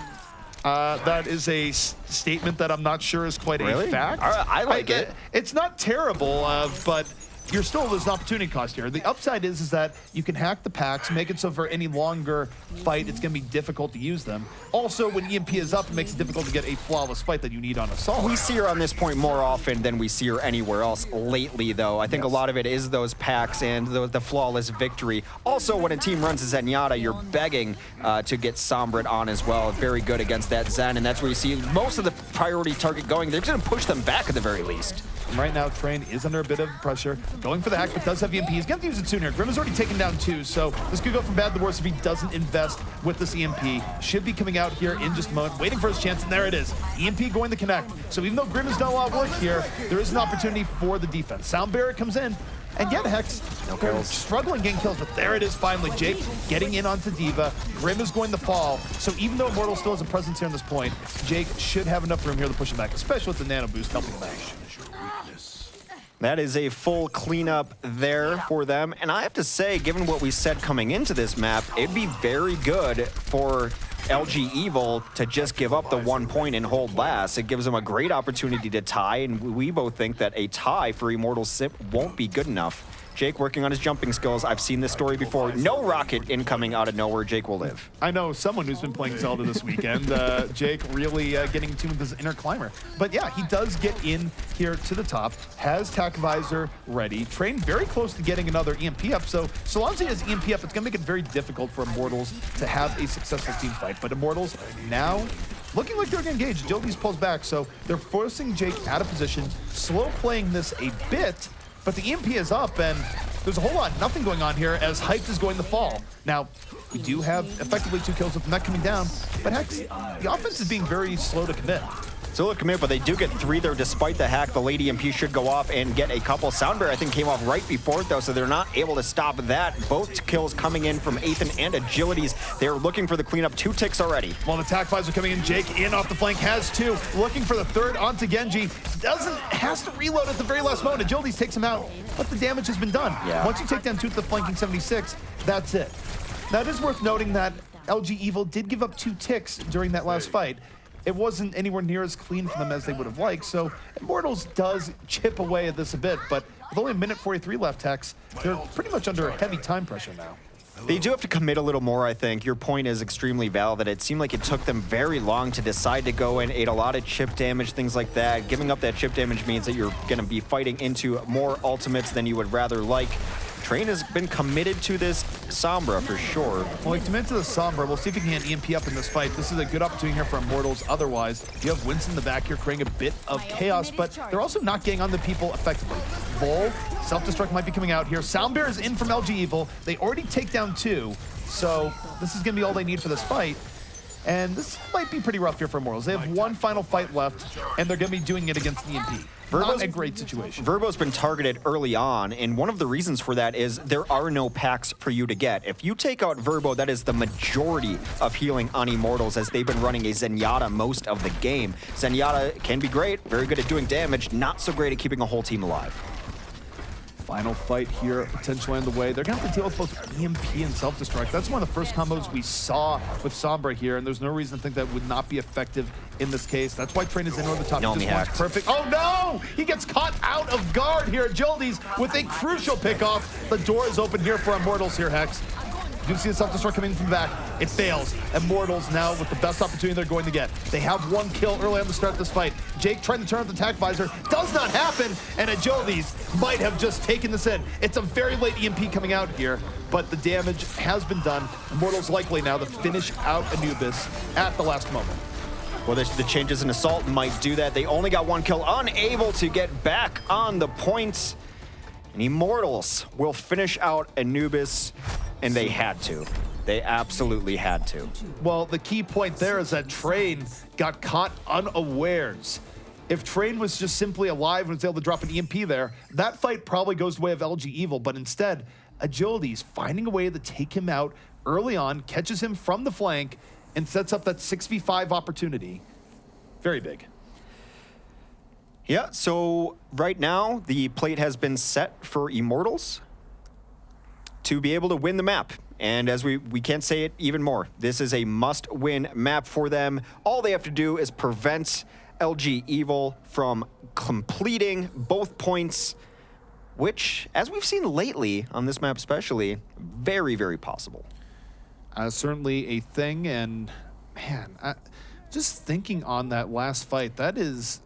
That is a statement that I'm not sure is quite Really? a fact. I like it. It's not terrible, but there's an opportunity cost here. The upside is that you can hack the packs, make it so for any longer fight, it's going to be difficult to use them. Also, when EMP is up, it makes it difficult to get a flawless fight that you need on Assault. We see her on this point more often than we see her anywhere else lately, though. I think a lot of it is those packs and the flawless victory. Also, when a team runs a Zenyatta, you're begging to get Sombra on as well. Very good against that Zen, and that's where you see most of the priority target going. They're going to push them back at the very least. And right now, Train is under a bit of pressure. Going for the hack, but does have EMP. He's going to use it soon here. Grim has already taken down 2, so this could go from bad to worse if he doesn't invest with this EMP. Should be coming out here in just a moment, waiting for his chance, and there it is. EMP going to connect. So even though Grim has done a lot of work here, there is an opportunity for the defense. Sound Barrier comes in, and yet Hex struggling getting kills, but there it is finally. Jake getting in onto D.Va. Grim is going to fall. So even though Immortal still has a presence here on this point, Jake should have enough room here to push him back, especially with the nano boost helping him out. That is a full cleanup there for them. And I have to say, given what we said coming into this map, it'd be very good for LG Evil to just give up the 1 point and hold last. It gives them a great opportunity to tie, and we both think that a tie for Immortals Sip won't be good enough. Jake working on his jumping skills. I've seen this story before. No rocket incoming out of nowhere. Jake will live. I know someone who's been playing Zelda this weekend. Jake really getting in tune with his inner climber. But yeah, he does get in here to the top, has Tac Visor ready, Train very close to getting another EMP up. So long as he has EMP up, it's going to make it very difficult for Immortals to have a successful team fight. But Immortals now looking like they're going to engage. Jildy's pulls back, so they're forcing Jake out of position, slow playing this a bit. But the EMP is up, and there's a whole lot nothing going on here as Hyped is going to fall. Now, we do have effectively 2 kills with the net coming down, but Hex, the offense is being very slow to commit. Still a commit, but they do get 3 there despite the hack. The late EMP should go off and get a couple. Sound Barrier, I think, came off right before it, though, so they're not able to stop that. Both kills coming in from Ethan and Agilities. They're looking for the cleanup. 2 ticks already. While the attack flies are coming in, Jake in off the flank has 2. Looking for the 3rd onto Genji. Has to reload at the very last moment. Agilities takes him out, but the damage has been done. Yeah. Once you take down 2 with the flanking 76, that's it. Now, it is worth noting that LG Evil did give up 2 ticks during that last fight. It wasn't anywhere near as clean for them as they would have liked, so Immortals does chip away at this a bit, but with only a minute 43 left, Hex, they're pretty much under heavy time pressure now. They do have to commit a little more, I think. Your point is extremely valid that it seemed like it took them very long to decide to go in, ate a lot of chip damage, things like that. Giving up that chip damage means that you're going to be fighting into more ultimates than you would rather like. Train has been committed to this Sombra for sure. Well, he committed to the Sombra. We'll see if he can get EMP up in this fight. This is a good opportunity here for Immortals. Otherwise, you have Winston in the back here creating a bit of chaos, but they're also not getting on the people effectively. Vol, self-destruct might be coming out here. Sound Bear is in from LG Evil. They already take down 2, so this is going to be all they need for this fight. And this might be pretty rough here for Immortals. They have 1 final fight left, and they're going to be doing it against EMP. Not a great situation. Verbo's been targeted early on, and one of the reasons for that is there are no packs for you to get. If you take out Verbo, that is the majority of healing on Immortals, as they've been running a Zenyatta most of the game. Zenyatta can be great, very good at doing damage, not so great at keeping a whole team alive. Final fight here, potentially on the way. They're going to have to deal with both EMP and self-destruct. That's one of the first combos we saw with Sombra here, and there's no reason to think that would not be effective in this case. That's why Train is in over the top. No, he hacked. Perfect. Oh no! He gets caught out of guard here at Jildy's with a crucial pickoff. The door is open here for Immortals here, Hex. You can see the self-destruct coming from the back. It fails. Immortals now with the best opportunity they're going to get. They have 1 kill early on the start of this fight. Jake trying to turn off the attack visor. Does not happen, and Agilities might have just taken this in. It's a very late EMP coming out here, but the damage has been done. Immortals likely now to finish out Anubis at the last moment. Well, the changes in Assault might do that. They only got 1 kill, unable to get back on the points. And Immortals will finish out Anubis, and they had to. They absolutely had to. Well, the key point there is that Train got caught unawares. If Train was just simply alive and was able to drop an EMP there, that fight probably goes the way of LG Evil, but instead, Agility's finding a way to take him out early on, catches him from the flank, and sets up that 6v5 opportunity. Very big. Yeah, so right now, the plate has been set for Immortals to be able to win the map. And as we can't say it even more, this is a must-win map for them. All they have to do is prevent LG Evil from completing both points, which, as we've seen lately on this map especially, very, very possible. Certainly a thing, and man, just thinking on that last fight, that is,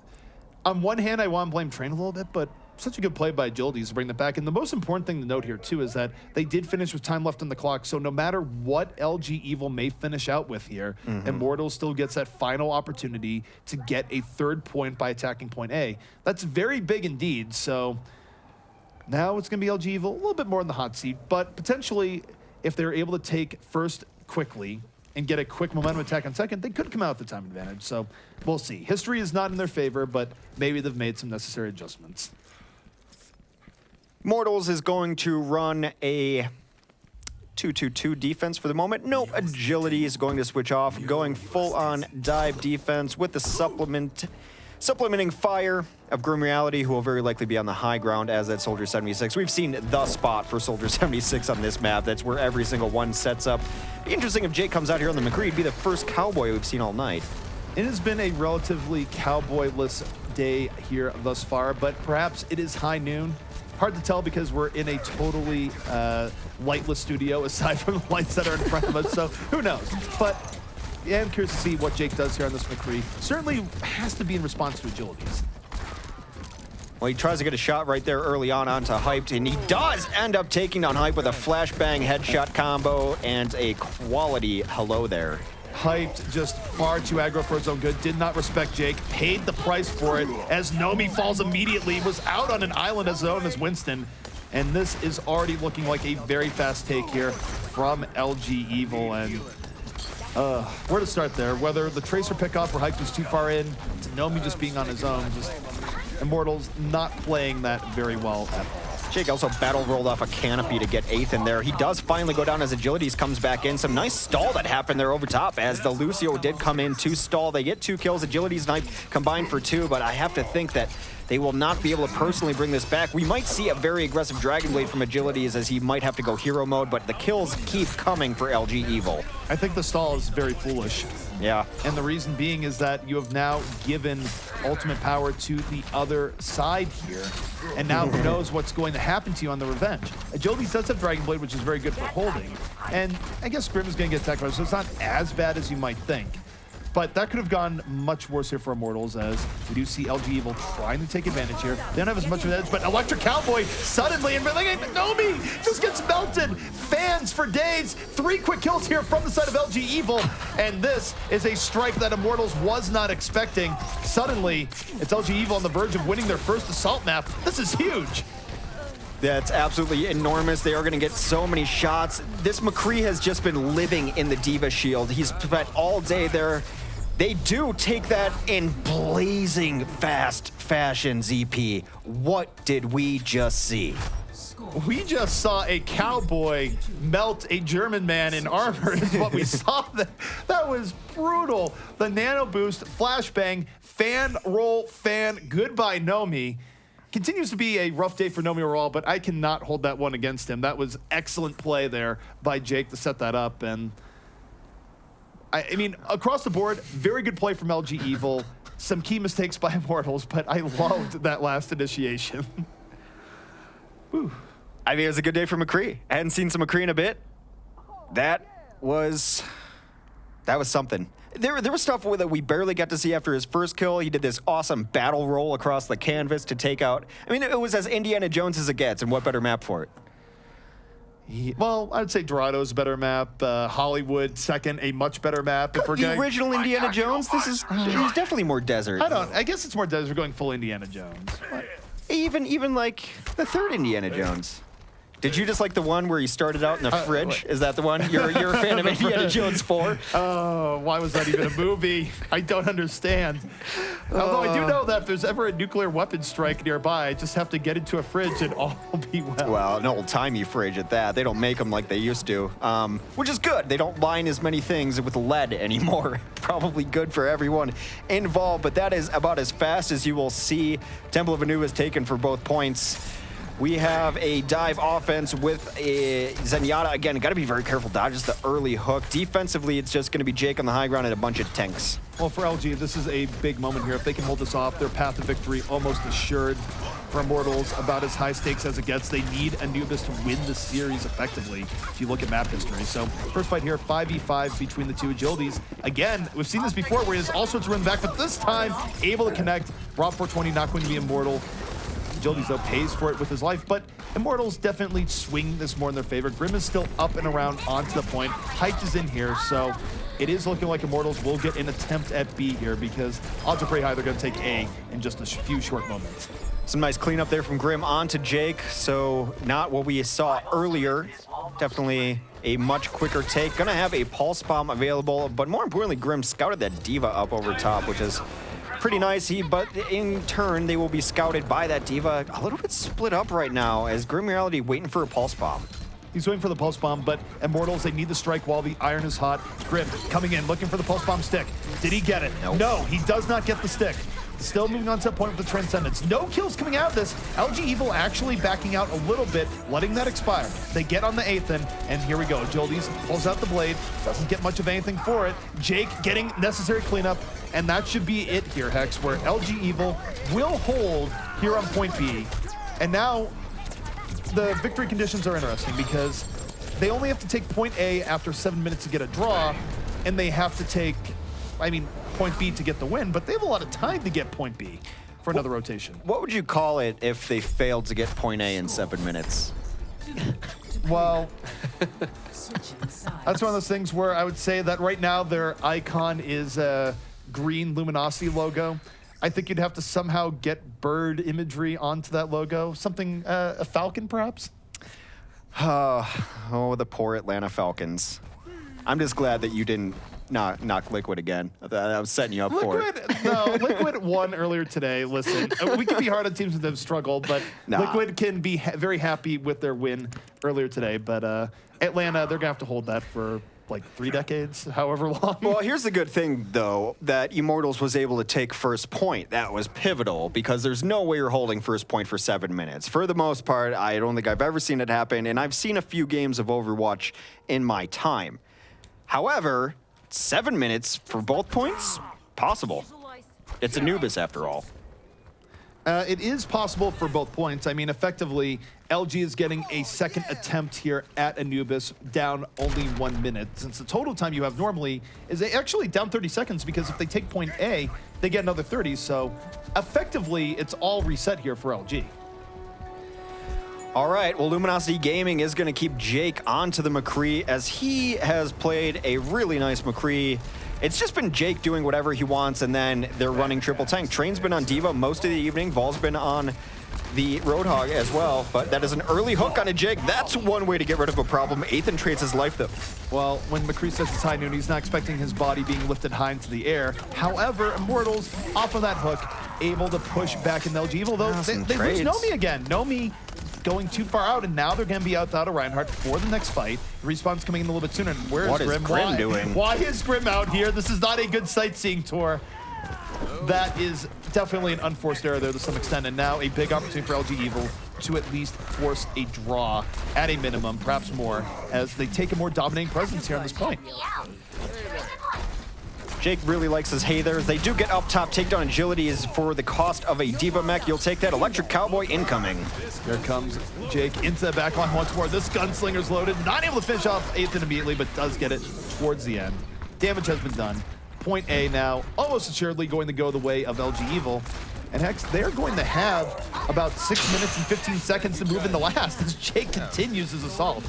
on one hand, I want to blame Train a little bit, but such a good play by Agilities to bring that back. And the most important thing to note here, too, is that they did finish with time left on the clock. So no matter what LG Evil may finish out with here, Immortals still gets that final opportunity to get a third point by attacking point A. That's very big indeed. So now it's going to be LG Evil, a little bit more in the hot seat, but potentially if they're able to take first quickly and get a quick momentum attack on second, they could come out with the time advantage. So we'll see. History is not in their favor, but maybe they've made some necessary adjustments. Immortals is going to run a 2-2-2 defense for the moment. No, Agility is going to switch off, going full-on dive defense with the supplementing fire of Grim Reality, who will very likely be on the high ground as that Soldier 76. We've seen the spot for Soldier 76 on this map. That's where every single one sets up. Be interesting if Jake comes out here on the McCree. It'd be the first cowboy we've seen all night. It has been a relatively cowboy-less day here thus far, but perhaps it is high noon. Hard to tell because we're in a totally lightless studio aside from the lights that are in front of us, so who knows? But yeah, I'm curious to see what Jake does here on this McCree. Certainly has to be in response to Agilities. Well, he tries to get a shot right there early on onto Hyped, and he does end up taking down Hype with a flashbang headshot combo and a quality hello there. Hyped, just far too aggro for his own good, did not respect Jake, paid the price for it as Nomi falls immediately, was out on an island as own as Winston. And this is already looking like a very fast take here from LG Evil. And where to start there? Whether the Tracer pickoff or Hyped was too far in, to Nomi just being on his own, just Immortals not playing that very well at all. Jake also battle rolled off a canopy to get 8th in there. He does finally go down as Agilities comes back in. Some nice stall that happened there over top as the Lucio did come in to stall. They get 2 kills. Agilities and Hype combined for 2, but I have to think that they will not be able to personally bring this back. We might see a very aggressive Dragon Blade from Agilities as he might have to go hero mode, but the kills keep coming for LG Evil. I think the stall is very foolish. Yeah. And the reason being is that you have now given ultimate power to the other side here. And now who knows what's going to happen to you on the revenge. Agilities does have Dragon Blade, which is very good for holding. And I guess Grim is going to get attacked by it, so it's not as bad as you might think. But that could have gone much worse here for Immortals, as we do see LG Evil trying to take advantage here. They don't have as much of an edge, but Electric Cowboy suddenly, and Nomi just gets melted. Fans for days. 3 quick kills here from the side of LG Evil, and this is a strike that Immortals was not expecting. Suddenly, it's LG Evil on the verge of winning their first assault map. This is huge. That's absolutely enormous. They are going to get so many shots. This McCree has just been living in the Diva Shield. He's spent all day there. They do take that in blazing fast fashion, ZP. What did we just see? We just saw a cowboy melt a German man in armor is what we saw. That was brutal. The nano boost, flashbang, fan roll, fan, goodbye Nomi. Continues to be a rough day for Nomi overall, but I cannot hold that one against him. That was excellent play there by Jake to set that up. And I mean, across the board, very good play from LG Evil. Some key mistakes by Immortals, but I loved that last initiation. Whew. I mean, it was a good day for McCree. I hadn't seen some McCree in a bit. That was something. There was stuff that we barely got to see after his first kill. He did this awesome battle roll across the canvas to take out. I mean, it was as Indiana Jones as it gets, and what better map for it? Well, I'd say Dorado's a better map. Hollywood, second, a much better map. If we're The going, original Indiana Jones, he's definitely more desert. I guess it's more desert. We're going full Indiana Jones. Even like the third Indiana Jones. Did you just like the one where he started out in the fridge? Is that the one? You're a fan of Indiana Jones 4? Oh, why was that even a movie? I don't understand. Although I do know that if there's ever a nuclear weapon strike nearby, I just have to get into a fridge and all will be well. Well, an old-timey fridge at that. They don't make them like they used to, which is good. They don't line as many things with lead anymore. Probably good for everyone involved, but that is about as fast as you will see. Temple of Anu is taken for both points. We have a dive offense with a Zenyatta. Again, got to be very careful. Dodges the early hook. Defensively, it's just going to be Jake on the high ground and a bunch of tanks. Well, for LG, this is a big moment here. If they can hold this off, their path to victory almost assured. for Immortals, about as high stakes as it gets. They need Anubis to win the series effectively, if you look at map history. So first fight here, 5v5 between the two agilities. Again, we've seen this before where he has all sorts of run back, but this time able to connect. Rob 420 not going to be immortal. Agilities, though, pays for it with his life, but Immortals definitely swing this more in their favor. Grim is still up and around onto the point. Height is in here, so it is looking like Immortals will get an attempt at B here because odds are pretty high they're going to take A in just a few short moments. Some nice cleanup there from Grim onto Jake, so not what we saw earlier. Definitely a much quicker take. Gonna have a pulse bomb available, but more importantly, Grim scouted that Diva up over top, which is pretty nice. But in turn, they will be scouted by that Diva. A little bit split up right now as Grim Reality waiting for a pulse bomb. He's waiting for the pulse bomb, but Immortals, they need the strike while the iron is hot. Grim coming in, looking for the pulse bomb stick. Did he get it? Nope. No, he does not get the stick. Still moving on to a point with the Transcendence. No kills coming out of this. LG Evil actually backing out a little bit, letting that expire. They get on the 8th, and here we go. Agilities pulls out the blade, doesn't get much of anything for it. Jake getting necessary cleanup, and that should be it here, Hex, where LG Evil will hold here on point B. And now the victory conditions are interesting because they only have to take point A after 7 minutes to get a draw, and they have to take, point B to get the win, but they have a lot of time to get point B for another rotation. What would you call it if they failed to get point A in 7 minutes? Well, that's one of those things where I would say that right now their icon is a green luminosity logo. I think you'd have to somehow get bird imagery onto that logo. Something, a falcon perhaps? Oh, the poor Atlanta Falcons. I'm just glad that you didn't knock Liquid again. I was setting you up for it. Liquid won earlier today. Listen, we can be hard on teams that have struggled, but Liquid can be very happy with their win earlier today. But Atlanta, they're going to have to hold that for like 3 decades, however long. Well, here's the good thing, though, that Immortals was able to take first point. That was pivotal because there's no way you're holding first point for 7 minutes. For the most part, I don't think I've ever seen it happen, and I've seen a few games of Overwatch in my time. However, 7 minutes for both points? Possible. It's Anubis, after all. It is possible for both points. Effectively, LG is getting a second attempt here at Anubis, down only 1 minute, since the total time you have normally is actually down 30 seconds, because if they take point A, they get another 30, so effectively, it's all reset here for LG. All right, well, Luminosity Gaming is going to keep Jake onto the McCree, as he has played a really nice McCree. It's just been Jake doing whatever he wants, and then they're running triple tank. Train's been on Diva most of the evening. Vol's been on the Roadhog as well, but that is an early hook on a Jake. That's one way to get rid of a problem. Ethan trades his life, though. Well, when McCree says it's high noon, he's not expecting his body being lifted high into the air. However, Immortals, off of that hook, able to push back in LG Evil, though they lose Nomi again. Nomi going too far out, and now they're going to be without a Reinhardt for the next fight. Respawn's coming in a little bit sooner. What is Grim doing? Why is Grim out here? This is not a good sightseeing tour. That is definitely an unforced error there to some extent, and now a big opportunity for LG Evil to at least force a draw at a minimum, perhaps more, as they take a more dominating presence here on this point. Jake really likes his hathers. They do get up top. Takedown agility is for the cost of a Diva mech. You'll take that. Electric Cowboy incoming. Here comes Jake into the backline once more. This gunslinger's loaded. Not able to finish off Ethan immediately, but does get it towards the end. Damage has been done. Point A now, almost assuredly going to go the way of LG Evil. And Hex, they're going to have about 6 minutes and 15 seconds to move into last as Jake continues his assault.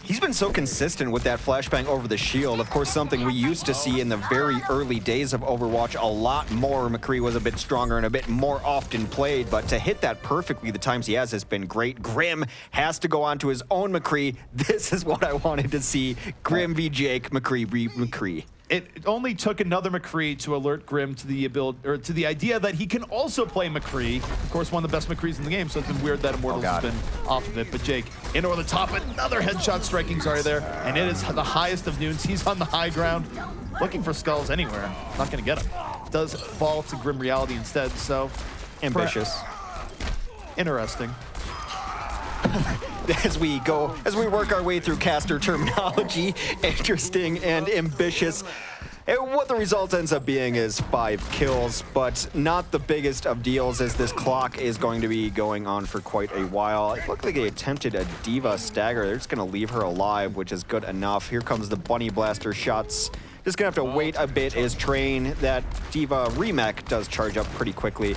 He's been so consistent with that flashbang over the shield. Of course, something we used to see in the very early days of Overwatch. A lot more McCree was a bit stronger and a bit more often played, but to hit that perfectly the times he has been great. Grim has to go on to his own McCree. This is what I wanted to see. Grim v Jake, McCree v McCree. It only took another McCree to alert Grim to the ability, or to the idea that he can also play McCree. Of course, one of the best McCrees in the game, so it's been weird that Immortals has been off of it. But Jake, in over the top, another headshot striking Zarya there, and it is the highest of noons. He's on the high ground, looking for skulls anywhere. Not going to get him. Does fall to Grim Reality instead, so ambitious. Interesting. As we work our way through caster terminology, interesting and ambitious. What the result ends up being is 5 kills, but not the biggest of deals as this clock is going to be going on for quite a while. It looked like they attempted a D.Va stagger. They're just going to leave her alive, which is good enough. Here comes the Bunny Blaster shots. Just going to have to wait a bit as Train, that D.Va remake, does charge up pretty quickly.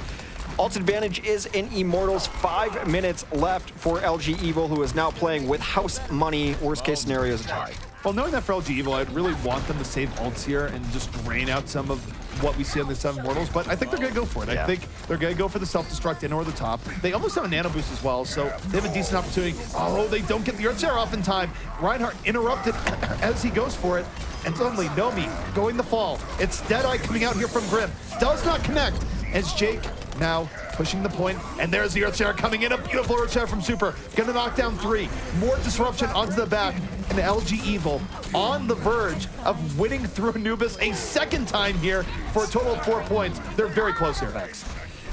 Ult advantage is in Immortals. 5 minutes left for LG Evil, who is now playing with house money. Worst case scenario is a tie. Well, knowing that for LG Evil, I'd really want them to save ults here and just drain out some of what we see on the 7 Immortals, but I think they're going to go for it. Yeah. I think they're going to go for the self-destruct in or the top. They almost have a nano boost as well, so they have a decent opportunity. Oh, they don't get the Earth Share off in time. Reinhardt interrupted as he goes for it, and suddenly Nomi going the fall. It's Deadeye coming out here from Grim. Does not connect as Jake now pushing the point, and there's the Earth Share coming in. A beautiful Earth Share from Super. Gonna knock down 3. More disruption onto the back, and LG Evil on the verge of winning through Anubis a second time here for a total of 4 points. They're very close here, Vex.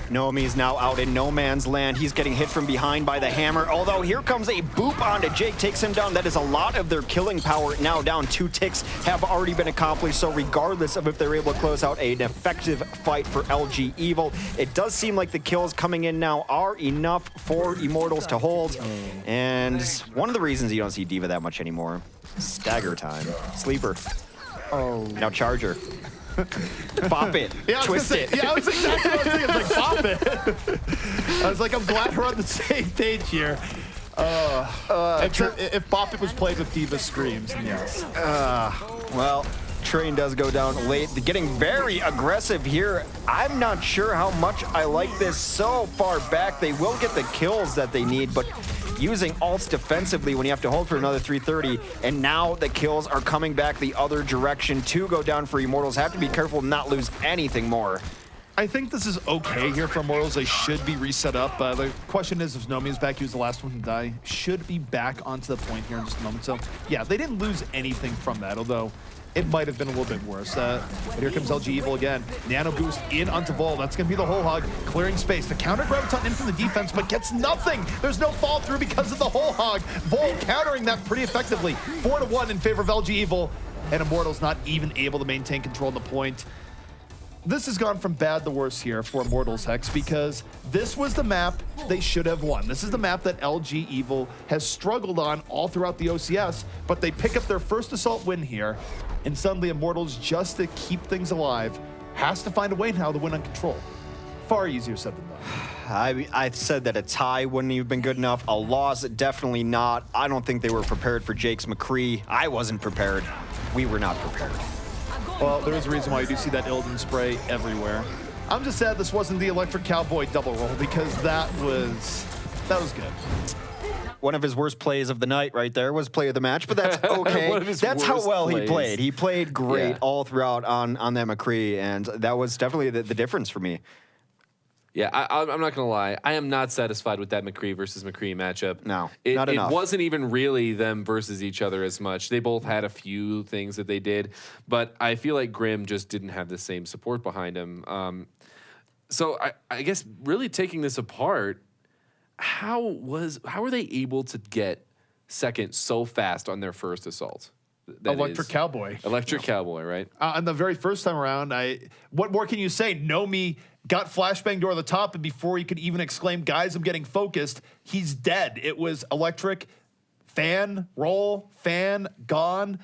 Nomi's now out in no man's land. He's getting hit from behind by the hammer, although here comes a boop onto Jake, takes him down. That is a lot of their killing power now down. 2 ticks have already been accomplished, so regardless of if they're able to close out an effective fight for LG Evil, it does seem like the kills coming in now are enough for Immortals to hold. And one of the reasons you don't see D.Va that much anymore, stagger time. Sleeper. Oh. Now Charger. Bop it. Yeah, Twist it. Yeah, I was exactly what I was thinking. It's like, bop it. I was like, I'm glad we're on the same page here. Except if Bop It was played with D.Va screams, then yes. Well, Train does go down late. They're getting very aggressive here. I'm not sure how much I like this so far back. They will get the kills that they need, but using ults defensively when you have to hold for another 330, and now the kills are coming back the other direction to go down for Immortals. Have to be careful not lose anything more. I think this is okay here for Immortals. They should be reset up. The question is if Nomi is back, he was the last one to die. Should be back onto the point here in just a moment. So, yeah, they didn't lose anything from that, although it might have been a little bit worse. But here comes LG Evil again. Nano boost in onto Vol. That's going to be the whole hog, clearing space. The counter graviton in from the defense, but gets nothing. There's no fall through because of the whole hog. Vol countering that pretty effectively. 4-1 in favor of LG Evil, and Immortals not even able to maintain control on the point. This has gone from bad to worse here for Immortals, Hex, because this was the map they should have won. This is the map that LG Evil has struggled on all throughout the OCS, but they pick up their first assault win here, and suddenly Immortals, just to keep things alive, has to find a way now to win on control. Far easier said than done. I said that a tie wouldn't have been good enough. A loss, definitely not. I don't think they were prepared for Jake's McCree. I wasn't prepared. We were not prepared. Well, there is a reason why you do see that Illidan spray everywhere. I'm just sad this wasn't the Electric Cowboy double roll, because that was good. One of his worst plays of the night right there was play of the match, but that's okay. That's how well he played. He played great all throughout on that McCree, and that was definitely the difference for me. Yeah, I'm not going to lie. I am not satisfied with that McCree versus McCree matchup. No, not enough. It wasn't even really them versus each other as much. They both had a few things that they did, but I feel like Grim just didn't have the same support behind him. So I guess really taking this apart, how were they able to get second so fast on their first assault? Electric Cowboy. Electric Cowboy, right? On the very first time around, what more can you say? Nomi got flashbanged over the top, and before he could even exclaim, guys, I'm getting focused, he's dead. It was electric, fan, roll, fan, gone.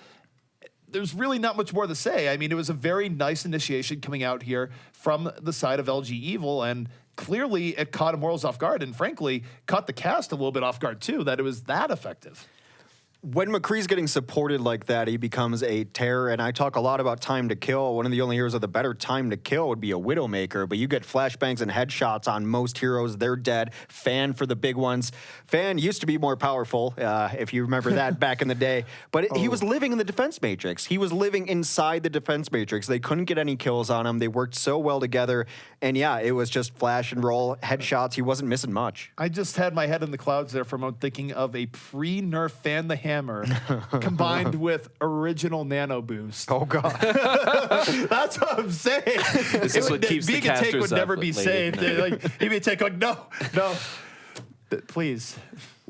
There's really not much more to say. I mean, it was a very nice initiation coming out here from the side of LG Evil, and clearly it caught Immortals off guard, and frankly, caught the cast a little bit off guard too, that it was that effective. When McCree's getting supported like that, he becomes a terror, and I talk a lot about time to kill. One of the only heroes with a better time to kill would be a Widowmaker, but you get flashbangs and headshots on most heroes, they're dead. Fan for the big ones. Fan used to be more powerful, if you remember that back in the day, but he was living in the defense matrix. He was living inside the defense matrix. They couldn't get any kills on him. They worked so well together, and yeah, it was just flash and roll, headshots. He wasn't missing much. I just had my head in the clouds there for a moment, thinking of a pre-nerf Fan the Hammer combined with original nano boost. Oh god, that's what I'm saying. This is what keeps the casters would up never be late saved. Like, he would take like no, please.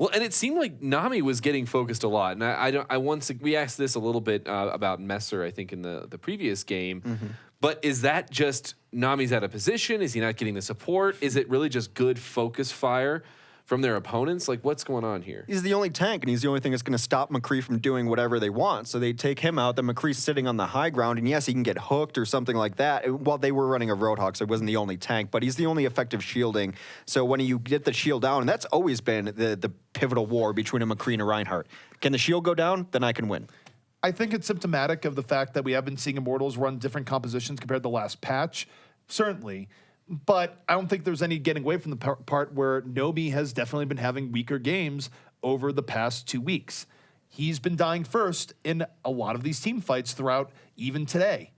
Well, and it seemed like Nami was getting focused a lot, and we asked this a little bit about Messer, I think, in the previous game. But is that just Nami's out of position? Is he not getting the support? Is it really just good focus fire from their opponents? Like, what's going on here? He's the only tank, and he's the only thing that's going to stop McCree from doing whatever they want. So they take him out. Then McCree's sitting on the high ground, and yes, he can get hooked or something like that. Well, they were running a Roadhog, so it wasn't the only tank, but he's the only effective shielding. So when you get the shield down, and that's always been the pivotal war between a McCree and a Reinhardt. Can the shield go down? Then I can win. I think it's symptomatic of the fact that we have been seeing Immortals run different compositions compared to the last patch, certainly. But I don't think there's any getting away from the part where Nomi has definitely been having weaker games over the past 2 weeks. He's been dying first in a lot of these team fights throughout even today.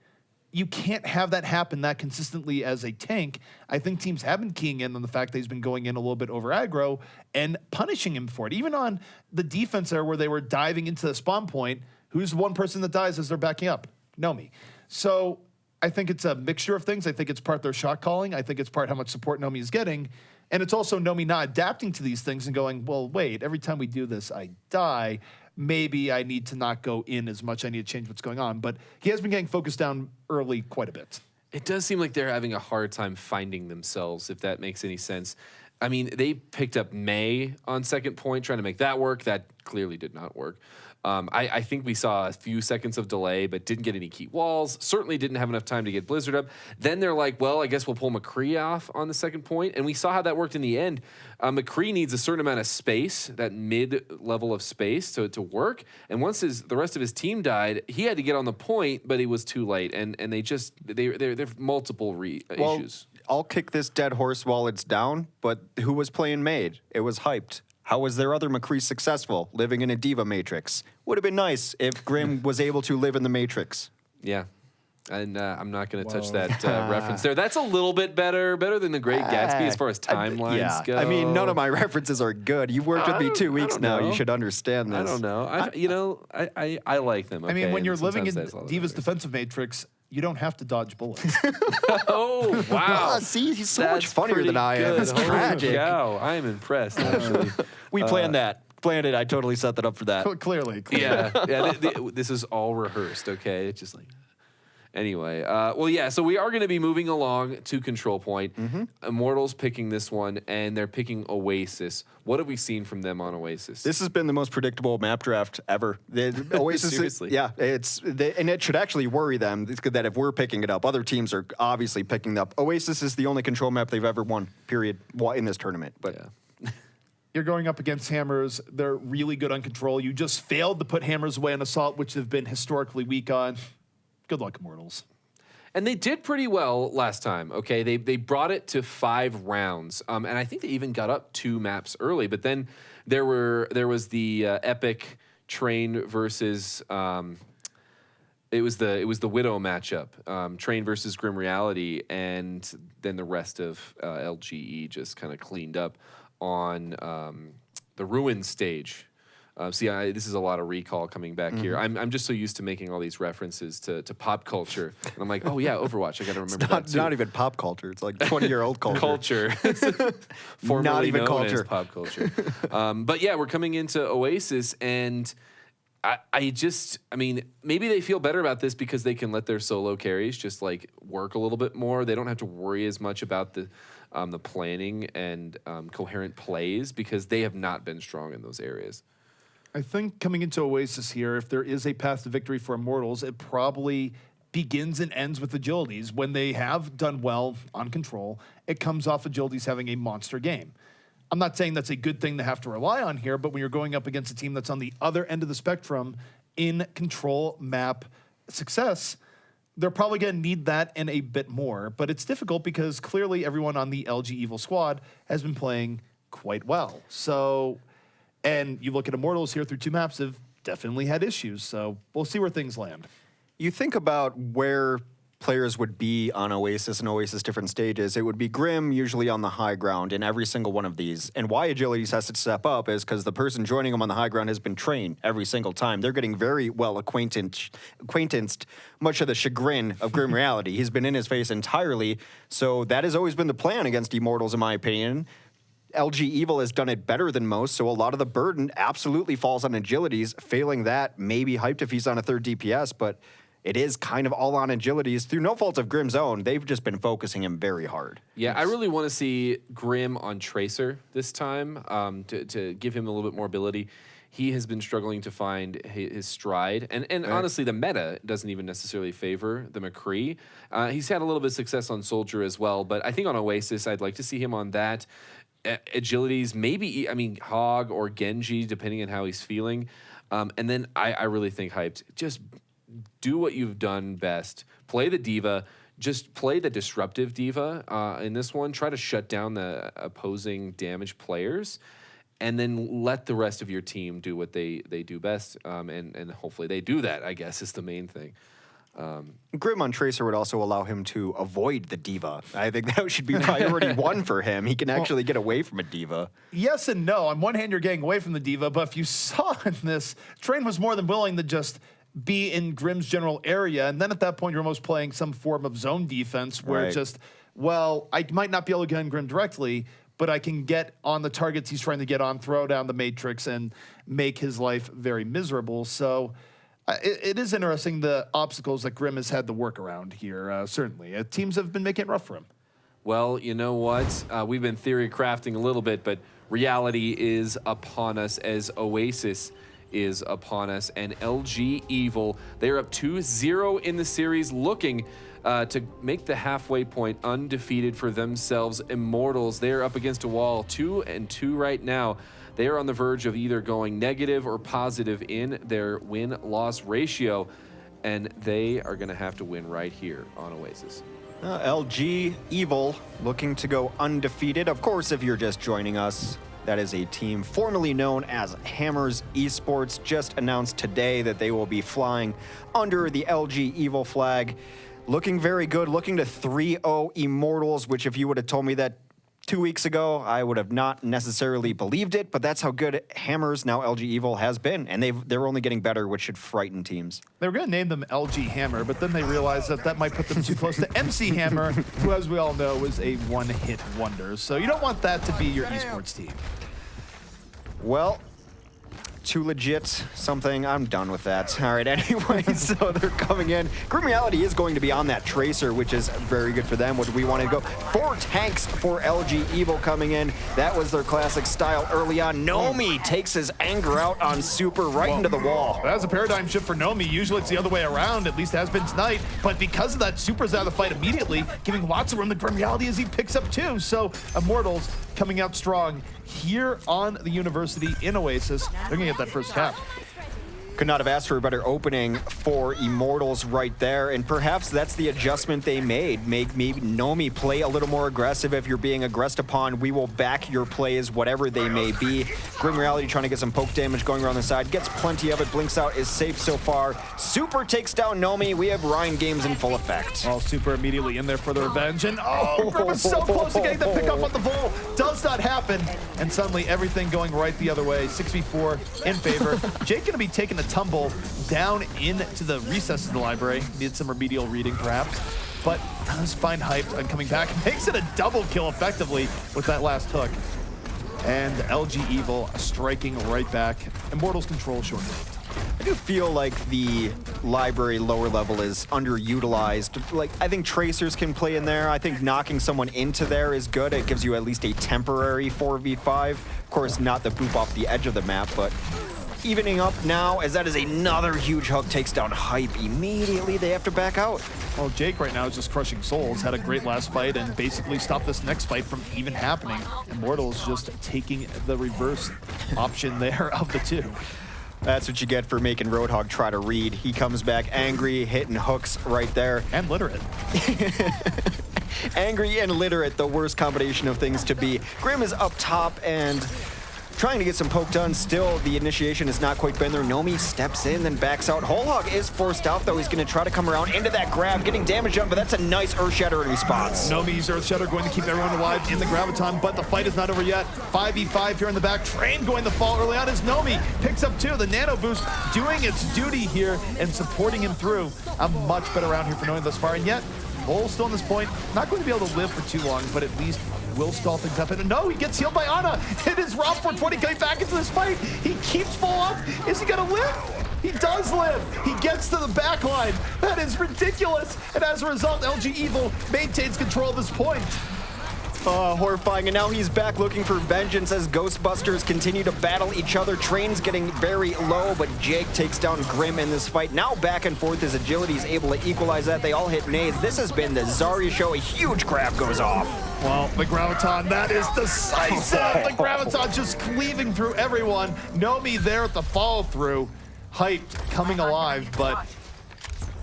You can't have that happen that consistently as a tank. I think teams have been keying in on the fact that he's been going in a little bit over aggro and punishing him for it. Even on the defense there where they were diving into the spawn point, who's the one person that dies as they're backing up? Nomi. So I think it's a mixture of things. I think it's part their shot calling. I think it's part how much support Nomi is getting. And it's also Nomi not adapting to these things and going, well, wait, every time we do this, I die. Maybe I need to not go in as much. I need to change what's going on. But he has been getting focused down early quite a bit. It does seem like they're having a hard time finding themselves, if that makes any sense. I mean, they picked up May on second point, trying to make that work. That clearly did not work. I think we saw a few seconds of delay, but didn't get any key walls. Certainly didn't have enough time to get Blizzard up. Then they're like, well, I guess we'll pull McCree off on the second point. And we saw how that worked in the end. McCree needs a certain amount of space, that mid-level of space to work. And once the rest of his team died, he had to get on the point, but it was too late. And they're multiple issues. I'll kick this dead horse while it's down, but who was playing Maid? It was hyped. How was their other McCree successful, living in a diva matrix? Would have been nice if Grimm was able to live in the matrix. Yeah. And I'm not going to touch that reference there. That's a little bit better than the Great Gatsby as far as timelines go. I mean, none of my references are good. You've worked with me 2 weeks now. You should understand this. I don't know. I like them. Okay? I mean, when you're living in Sometimes Diva's defensive matrix, you don't have to dodge bullets. Oh, wow. See, he's so That's much funnier than I am. good. It's Holy tragic. cow. I am impressed, actually. We planned that. Planned it. I totally set that up for that. Clearly. Yeah. This is all rehearsed, okay? It's just like... Anyway, so we are going to be moving along to Control Point. Immortals picking this one, and they're picking Oasis. What have we seen from them on Oasis? This has been the most predictable map draft ever. Oasis, Seriously? Yeah, and it should actually worry them that if we're picking it up, other teams are obviously picking it up. Oasis is the only control map they've ever won, period, in this tournament. But yeah. You're going up against Hammers. They're really good on control. You just failed to put Hammers away on Assault, which they've been historically weak on. Good luck, Immortals. And they did pretty well last time, okay? They brought it to 5 rounds, and I think they even got up 2 maps early. But then there was the epic Train versus it was the Widow matchup, Train versus Grim Reality, and then the rest of LGE just kind of cleaned up on the Ruin stage. This is a lot of recall coming back here. I'm just so used to making all these references to pop culture. And I'm like, oh, yeah, Overwatch. I got to remember that, too. Not even pop culture. It's like 20-year-old culture. Formerly Not even known culture. as pop culture. But, yeah, we're coming into Oasis, and I mean, maybe they feel better about this because they can let their solo carries just, like, work a little bit more. They don't have to worry as much about the planning and coherent plays because they have not been strong in those areas. I think coming into Oasis here, if there is a path to victory for Immortals, it probably begins and ends with agilities. When they have done well on control, it comes off agilities having a monster game. I'm not saying that's a good thing to have to rely on here, but when you're going up against a team that's on the other end of the spectrum in control map success, they're probably going to need that and a bit more. But it's difficult because clearly everyone on the LG Evil squad has been playing quite well. So... And you look at Immortals here through 2 maps, have definitely had issues. So we'll see where things land. You think about where players would be on Oasis and Oasis different stages. It would be Grim usually on the high ground in every single one of these. And why Agilities has to step up is because the person joining them on the high ground has been trained every single time. They're getting very well acquaintanced, much of the chagrin of Grim Reality. He's been in his face entirely. So that has always been the plan against Immortals, in my opinion. LG Evil has done it better than most, so a lot of the burden absolutely falls on Agilities. Failing that, maybe hyped if he's on a third DPS, but it is kind of all on Agilities. Through no fault of Grim's own, they've just been focusing him very hard. Yeah, I really want to see Grim on Tracer this time to give him a little bit more ability. He has been struggling to find his stride. And honestly, the meta doesn't even necessarily favor the McCree. He's had a little bit of success on Soldier as well, but I think on Oasis, I'd like to see him on that. Agilities, maybe, Hog or Genji, depending on how he's feeling. And then I really think Hyped, just do what you've done best. Play the diva. Just play the disruptive diva in this one. Try to shut down the opposing damage players. And then let the rest of your team do what they do best. And hopefully they do that, I guess, is the main thing. Grim on Tracer would also allow him to avoid the diva. I think that should be priority one for him. He can actually get away from a diva. Yes and no. On one hand, you're getting away from the diva, but if you saw in this, Train was more than willing to just be in Grim's general area. And then at that point, you're almost playing some form of zone defense where Right. just, well, I might not be able to get on Grim directly, but I can get on the targets he's trying to get on, throw down the Matrix, and make his life very miserable. So it is interesting, the obstacles that Grim has had to work around here, certainly. Teams have been making it rough for him. Well, you know what? We've been theory crafting a little bit, but reality is upon us as Oasis is upon us. And LG Evil, they're up 2-0 in the series, looking to make the halfway point undefeated for themselves. Immortals, they're up against a wall, 2-2 right now. They are on the verge of either going negative or positive in their win-loss ratio, and they are going to have to win right here on Oasis. LG Evil looking to go undefeated. Of course, if you're just joining us, that is a team formerly known as Hammers Esports. Just announced today that they will be flying under the LG Evil flag. Looking very good, looking to 3-0 Immortals, which if you would have told me that 2 weeks ago, I would have not necessarily believed it, but that's how good Hammers, now LG Evil, has been. And they're only getting better, which should frighten teams. They were going to name them LG Hammer, but then they realized that might put them too close to MC Hammer, who, as we all know, is a one-hit wonder. So you don't want that to be your esports team. Well, too legit something. I'm done with that. All right, anyway, so they're coming in. Grim Reality is going to be on that Tracer, which is very good for them. What do we want to go? 4 tanks for LG Evil coming in. That was their classic style early on. Nomi takes his anger out on Super right into the wall. That's a paradigm shift for Nomi. Usually it's the other way around, at least it has been tonight. But because of that, Super's out of the fight immediately, giving lots of room to Grim Reality as he picks up 2. So Immortals coming out strong here on the University in Oasis. They're going to get that first cap. Could not have asked for a better opening for Immortals right there, and perhaps that's the adjustment they made. Make maybe Nomi play a little more aggressive. If you're being aggressed upon, we will back your plays, whatever they may be. Grim Reality trying to get some poke damage going around the side, gets plenty of it. Blinks out, is safe so far. Super takes down Nomi. We have Ryan games in full effect. Oh, Super immediately in there for the revenge, and Grim is so close to getting the pick up on the Vol. Does not happen, and suddenly everything going right the other way. 6v4 in favor. Jake gonna be taking a tumble down into the recesses of the library. Needed some remedial reading, perhaps, but does find Hyped and coming back. Makes it a double kill effectively with that last hook. And LG Evil striking right back. Immortals control short. I do feel like the library lower level is underutilized. Like, I think Tracers can play in there. I think knocking someone into there is good. It gives you at least a temporary 4v5. Of course, not the boop off the edge of the map, but evening up now, as that is another huge hook, takes down Hype. Immediately, they have to back out. Well, Jake right now is just crushing souls. Had a great last fight and basically stopped this next fight from even happening. Immortals just taking the reverse option there of the 2. That's what you get for making Roadhog try to read. He comes back angry, hitting hooks right there. And literate. Angry and literate, the worst combination of things to be. Grim is up top and trying to get some poke done. Still, the initiation has not quite been there. Nomi steps in, then backs out. Wholehog is forced out, though. He's going to try to come around into that grab, getting damage done, but that's a nice Earthshatter in response. Nomi's Earthshatter going to keep everyone alive in the Graviton, but the fight is not over yet. 5v5 here in the back. Train going to fall early on as Nomi picks up 2. The Nano Boost doing its duty here and supporting him through. A much better round here for Nomi thus far, and yet Bull still on this point, not going to be able to live for too long, but at least will stall things up. And no, he gets healed by Ana. It is Rob 420 coming back into this fight. He keeps full up. Is he going to live? He does live. He gets to the back line. That is ridiculous. And as a result, LG Evil maintains control of this point. Horrifying, and now he's back looking for vengeance as Ghostbusters continue to battle each other. Train's getting very low, but Jake takes down Grim in this fight. Now back and forth as Agility is able to equalize that. They all hit nades. This has been the Zarya show. A huge grab goes off. Well, the Graviton, that is decisive. The Graviton just cleaving through everyone. Nomi there at the follow-through. Hyped, coming alive, but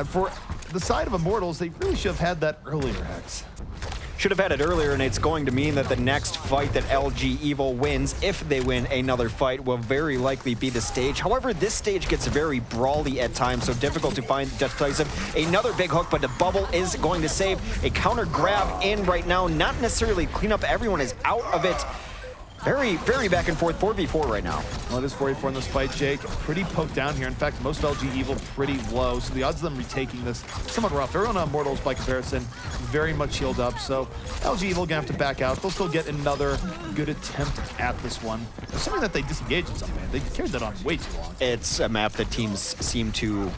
for the side of Immortals, they really should have had that earlier, Hex. Should have had it earlier, and it's going to mean that the next fight that LG Evil wins, if they win another fight, will very likely be the stage. However, this stage gets very brawly at times, so difficult to find decisive. Another big hook, but the bubble is going to save. A counter grab in right now, not necessarily clean up. Everyone is out of it. Very, very back and forth, 4v4 right now. Well, it is 4v4 in this fight, Jake. Pretty poked down here. In fact, most of LG Evil pretty low, so the odds of them retaking this, somewhat rough. Everyone on Immortals, by comparison, very much healed up, so LG Evil gonna have to back out. They'll still get another good attempt at this one. Assuming that they disengage in some way. They carried that on way too long. It's a map that teams seem to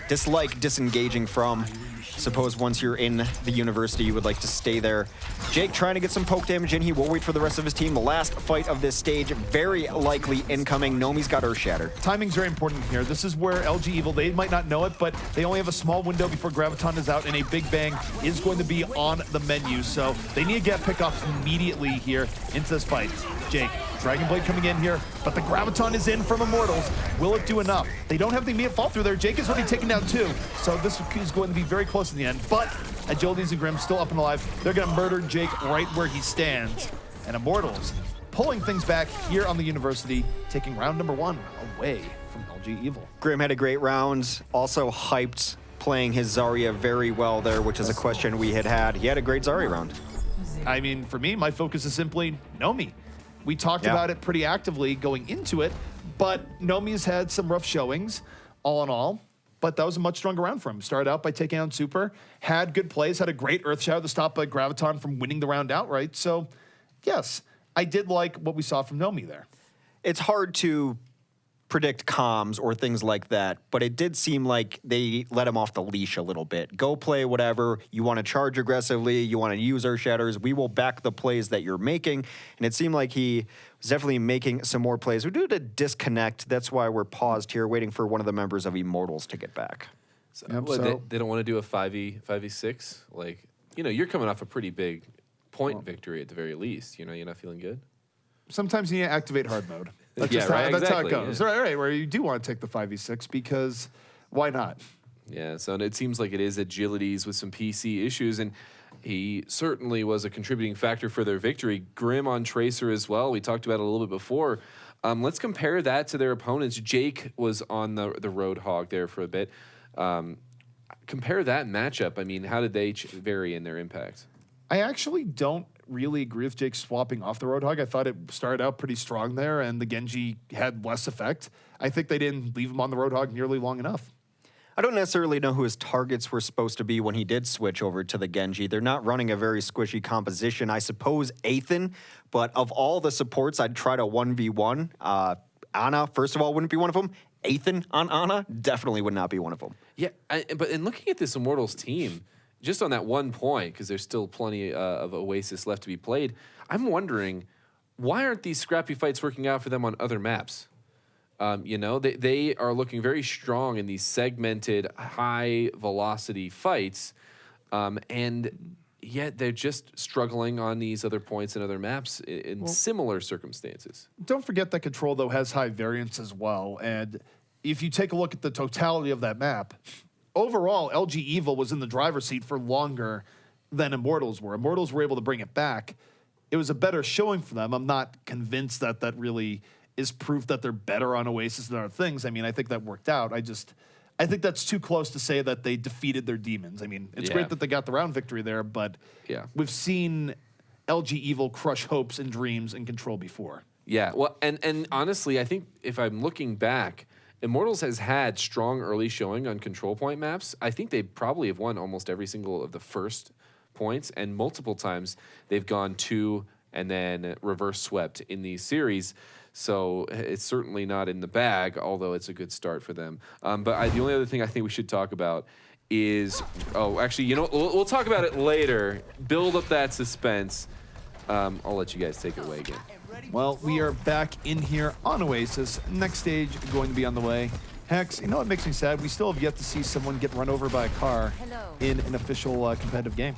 dislike disengaging from. Suppose once you're in the university, you would like to stay there. Jake trying to get some poke damage in. He will wait for the rest of his team. The last fight of this stage, very likely incoming. Nomi's got Earth Shatter. Timing's very important here. This is where LG Evil, they might not know it, but they only have a small window before Graviton is out, and a Big Bang is going to be on the menu. So they need to get pickoff immediately here into this fight. Jake, Dragon Blade coming in here, but the Graviton is in from Immortals. Will it do enough? They don't have the immediate fall through there. Jake is already taken down too, so this is going to be very close in the end. But Agilities and Grim still up and alive. They're going to murder Jake right where he stands. And Immortals pulling things back here on the university, taking round number 1 away from LG Evil. Grim had a great round, also hyped, playing his Zarya very well there, which is a question we had. He had a great Zarya round. I mean, for me, my focus is simply Nomi. We talked about it pretty actively going into it, but Nomi's had some rough showings, all in all. But that was a much stronger round for him. Started out by taking out Super, had good plays, had a great Earth Shadow to stop Graviton from winning the round outright. So, yes, I did like what we saw from Nomi there. It's hard to predict comms or things like that, but it did seem like they let him off the leash a little bit. Go play whatever. You want to charge aggressively. You want to use Earth Shatters. We will back the plays that you're making. And it seemed like he was definitely making some more plays. We do to disconnect. That's why we're paused here, waiting for one of the members of Immortals to get back. So, they don't want to do a 5v6? Like, you know, you're coming off a pretty big point victory at the very least. You know, you're not feeling good? Sometimes you need to activate hard mode. That's Yeah, just right, that's how it exactly, goes. yeah. Right, where you do want to take the 5v6 because why not? Yeah, so it seems like it is Agilities with some PC issues, and he certainly was a contributing factor for their victory. Grim on Tracer as well. We talked about it a little bit before. Let's compare that to their opponents. Jake was on the Roadhog there for a bit. Compare that matchup. I mean, how did they vary in their impact? I actually don't really agree with Jake swapping off the Roadhog. I thought it started out pretty strong there, and the Genji had less effect. I think they didn't leave him on the Roadhog nearly long enough. I don't necessarily know who his targets were supposed to be when he did switch over to the Genji. They're not running a very squishy composition. I suppose Athen, but of all the supports, I'd try to 1v1. Ana, first of all, wouldn't be one of them. Athen on Ana definitely would not be one of them. Yeah, but in looking at this Immortals team, just on that one point, because there's still plenty of Oasis left to be played, I'm wondering, why aren't these scrappy fights working out for them on other maps? You know, they are looking very strong in these segmented, high-velocity fights, and yet they're just struggling on these other points and other maps in similar circumstances. Don't forget that Control, though, has high variance as well, and if you take a look at the totality of that map, overall, LG Evil was in the driver's seat for longer than Immortals were. Immortals were able to bring it back. It was a better showing for them. I'm not convinced that that really is proof that they're better on Oasis than other things. I mean, I think that worked out. I think that's too close to say that they defeated their demons. I mean, it's great that they got the round victory there, but we've seen LG Evil crush hopes and dreams and Control before. Yeah, well, and honestly, I think if I'm looking back, Immortals has had strong early showing on control point maps. I think they probably have won almost every single of the first points, and multiple times they've gone to and then reverse swept in these series. So it's certainly not in the bag, although it's a good start for them. But the only other thing I think we should talk about is, actually, you know, we'll talk about it later. Build up that suspense. I'll let you guys take it away again. Well, we are back in here on Oasis. Next stage going to be on the way. Hex, you know what makes me sad? We still have yet to see someone get run over by a car in an official competitive game.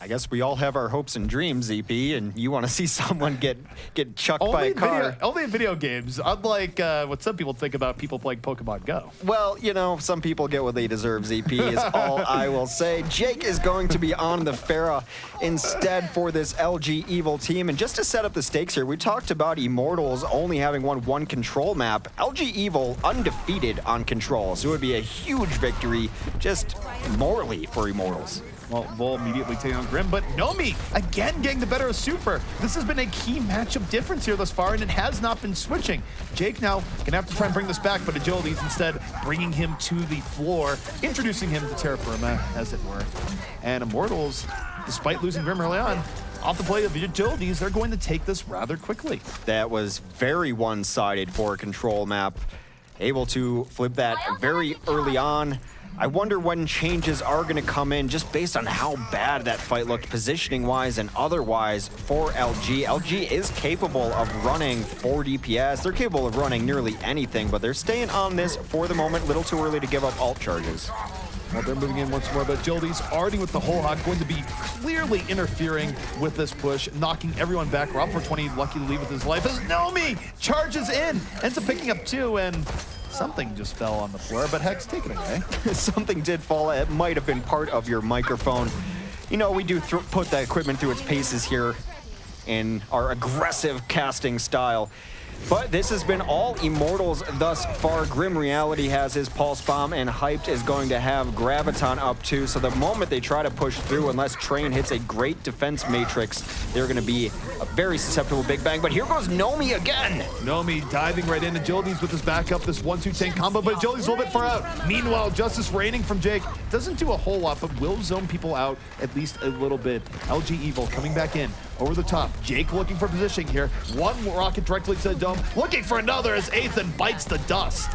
I guess we all have our hopes and dreams, EP, and you want to see someone get chucked by a car. Only in video games, unlike what some people think about people playing Pokemon Go. Well, you know, some people get what they deserve, ZP, is all I will say. Jake is going to be on the Pharah instead for this LG Evil team. And just to set up the stakes here, we talked about Immortals only having won one control map. LG Evil undefeated on control, so it would be a huge victory just morally for Immortals. Well, Vol immediately taking on Grim, but Nomi again getting the better of Super. This has been a key matchup difference here thus far, and it has not been switching. Jake now gonna have to try and bring this back, but Agility's instead bringing him to the floor, introducing him to Terra Firma, as it were. And Immortals, despite losing Grim early on, off the play of Agilities, they're going to take this rather quickly. That was very one-sided for a control map. Able to flip that very early on. I wonder when changes are going to come in just based on how bad that fight looked positioning-wise and otherwise for LG. LG is capable of running 4 DPS. They're capable of running nearly anything, but they're staying on this for the moment. Little too early to give up alt charges. Well, they're moving in once more, but Agility's already with the whole hog, going to be clearly interfering with this push, knocking everyone back. Rob 420 lucky to leave with his life as Nomi charges in, ends up picking up 2, and something just fell on the floor, but Hex, take it away. Something did fall. It might have been part of your microphone. You know, we do put that equipment through its paces here in our aggressive casting style. But this has been all Immortals thus far. Grim Reality has his Pulse Bomb, and Hyped is going to have Graviton up too. So the moment they try to push through, unless Train hits a great defense matrix, they're going to be a very susceptible Big Bang. But here goes Nomi again. Nomi diving right in. Agilities with his backup, this 1-2 tank combo, but Agility's a little bit far out. Meanwhile, Justice raining from Jake. Doesn't do a whole lot, but will zone people out at least a little bit. LG Evil coming back in. Over the top, Jake looking for positioning here. One rocket directly to the dome, looking for another as Ethan bites the dust.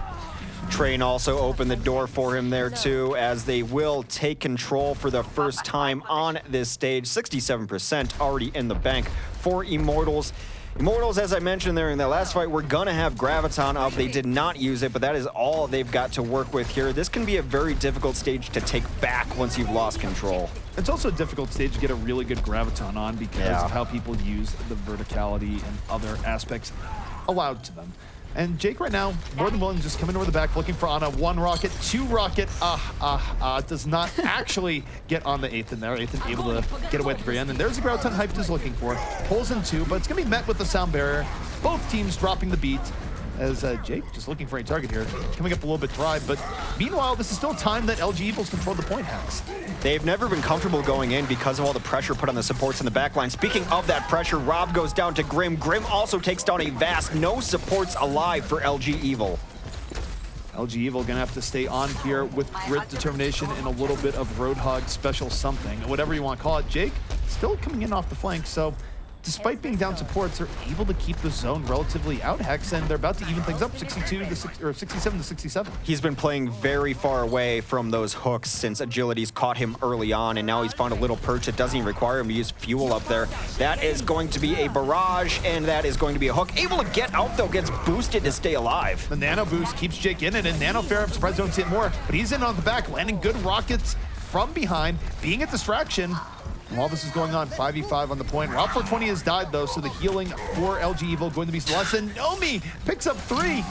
Train also opened the door for him there too, as they will take control for the first time on this stage. 67% already in the bank for Immortals. Immortals, as I mentioned there in that last fight, we're gonna have Graviton up. They did not use it, but that is all they've got to work with here. This can be a very difficult stage to take back once you've lost control. It's also a difficult stage to get a really good Graviton on because of how people use the verticality and other aspects allowed to them. And Jake right now, more than willing, just coming over the back, looking for Ana. 1 rocket, 2 rocket. Does not actually get on the Ethan there. Ethan able to get away at the very end. And there's the Graviton Hyped is looking for. Pulls in 2, but it's going to be met with the sound barrier. Both teams dropping the beat as Jake just looking for a target here. Coming up a little bit dry, but meanwhile, this is still time that LG Evil's controlled the point, Hacks. They've never been comfortable going in because of all the pressure put on the supports in the backline. Speaking of that pressure, Rob goes down to Grim. Grim also takes down a Vast. No supports alive for LG Evil. LG Evil gonna have to stay on here with grit, determination, and a little bit of Roadhog special something, whatever you want to call it. Jake still coming in off the flank, so despite being down supports, they're able to keep the zone relatively out, Hex, and they're about to even things up, 67 to 67. He's been playing very far away from those hooks since Agility's caught him early on, and now he's found a little perch that doesn't even require him to use fuel up there. That is going to be a barrage, and that is going to be a hook. Able to get out, though, gets boosted to stay alive. The nano boost keeps Jake in it, and Nano Fair, I'm surprised I don't see it more, but he's in on the back, landing good rockets from behind, being a distraction. While this is going on, 5v5 on the point. Rob 420 has died, though, so the healing for LG Evil going to be less. And Nomi picks up 3.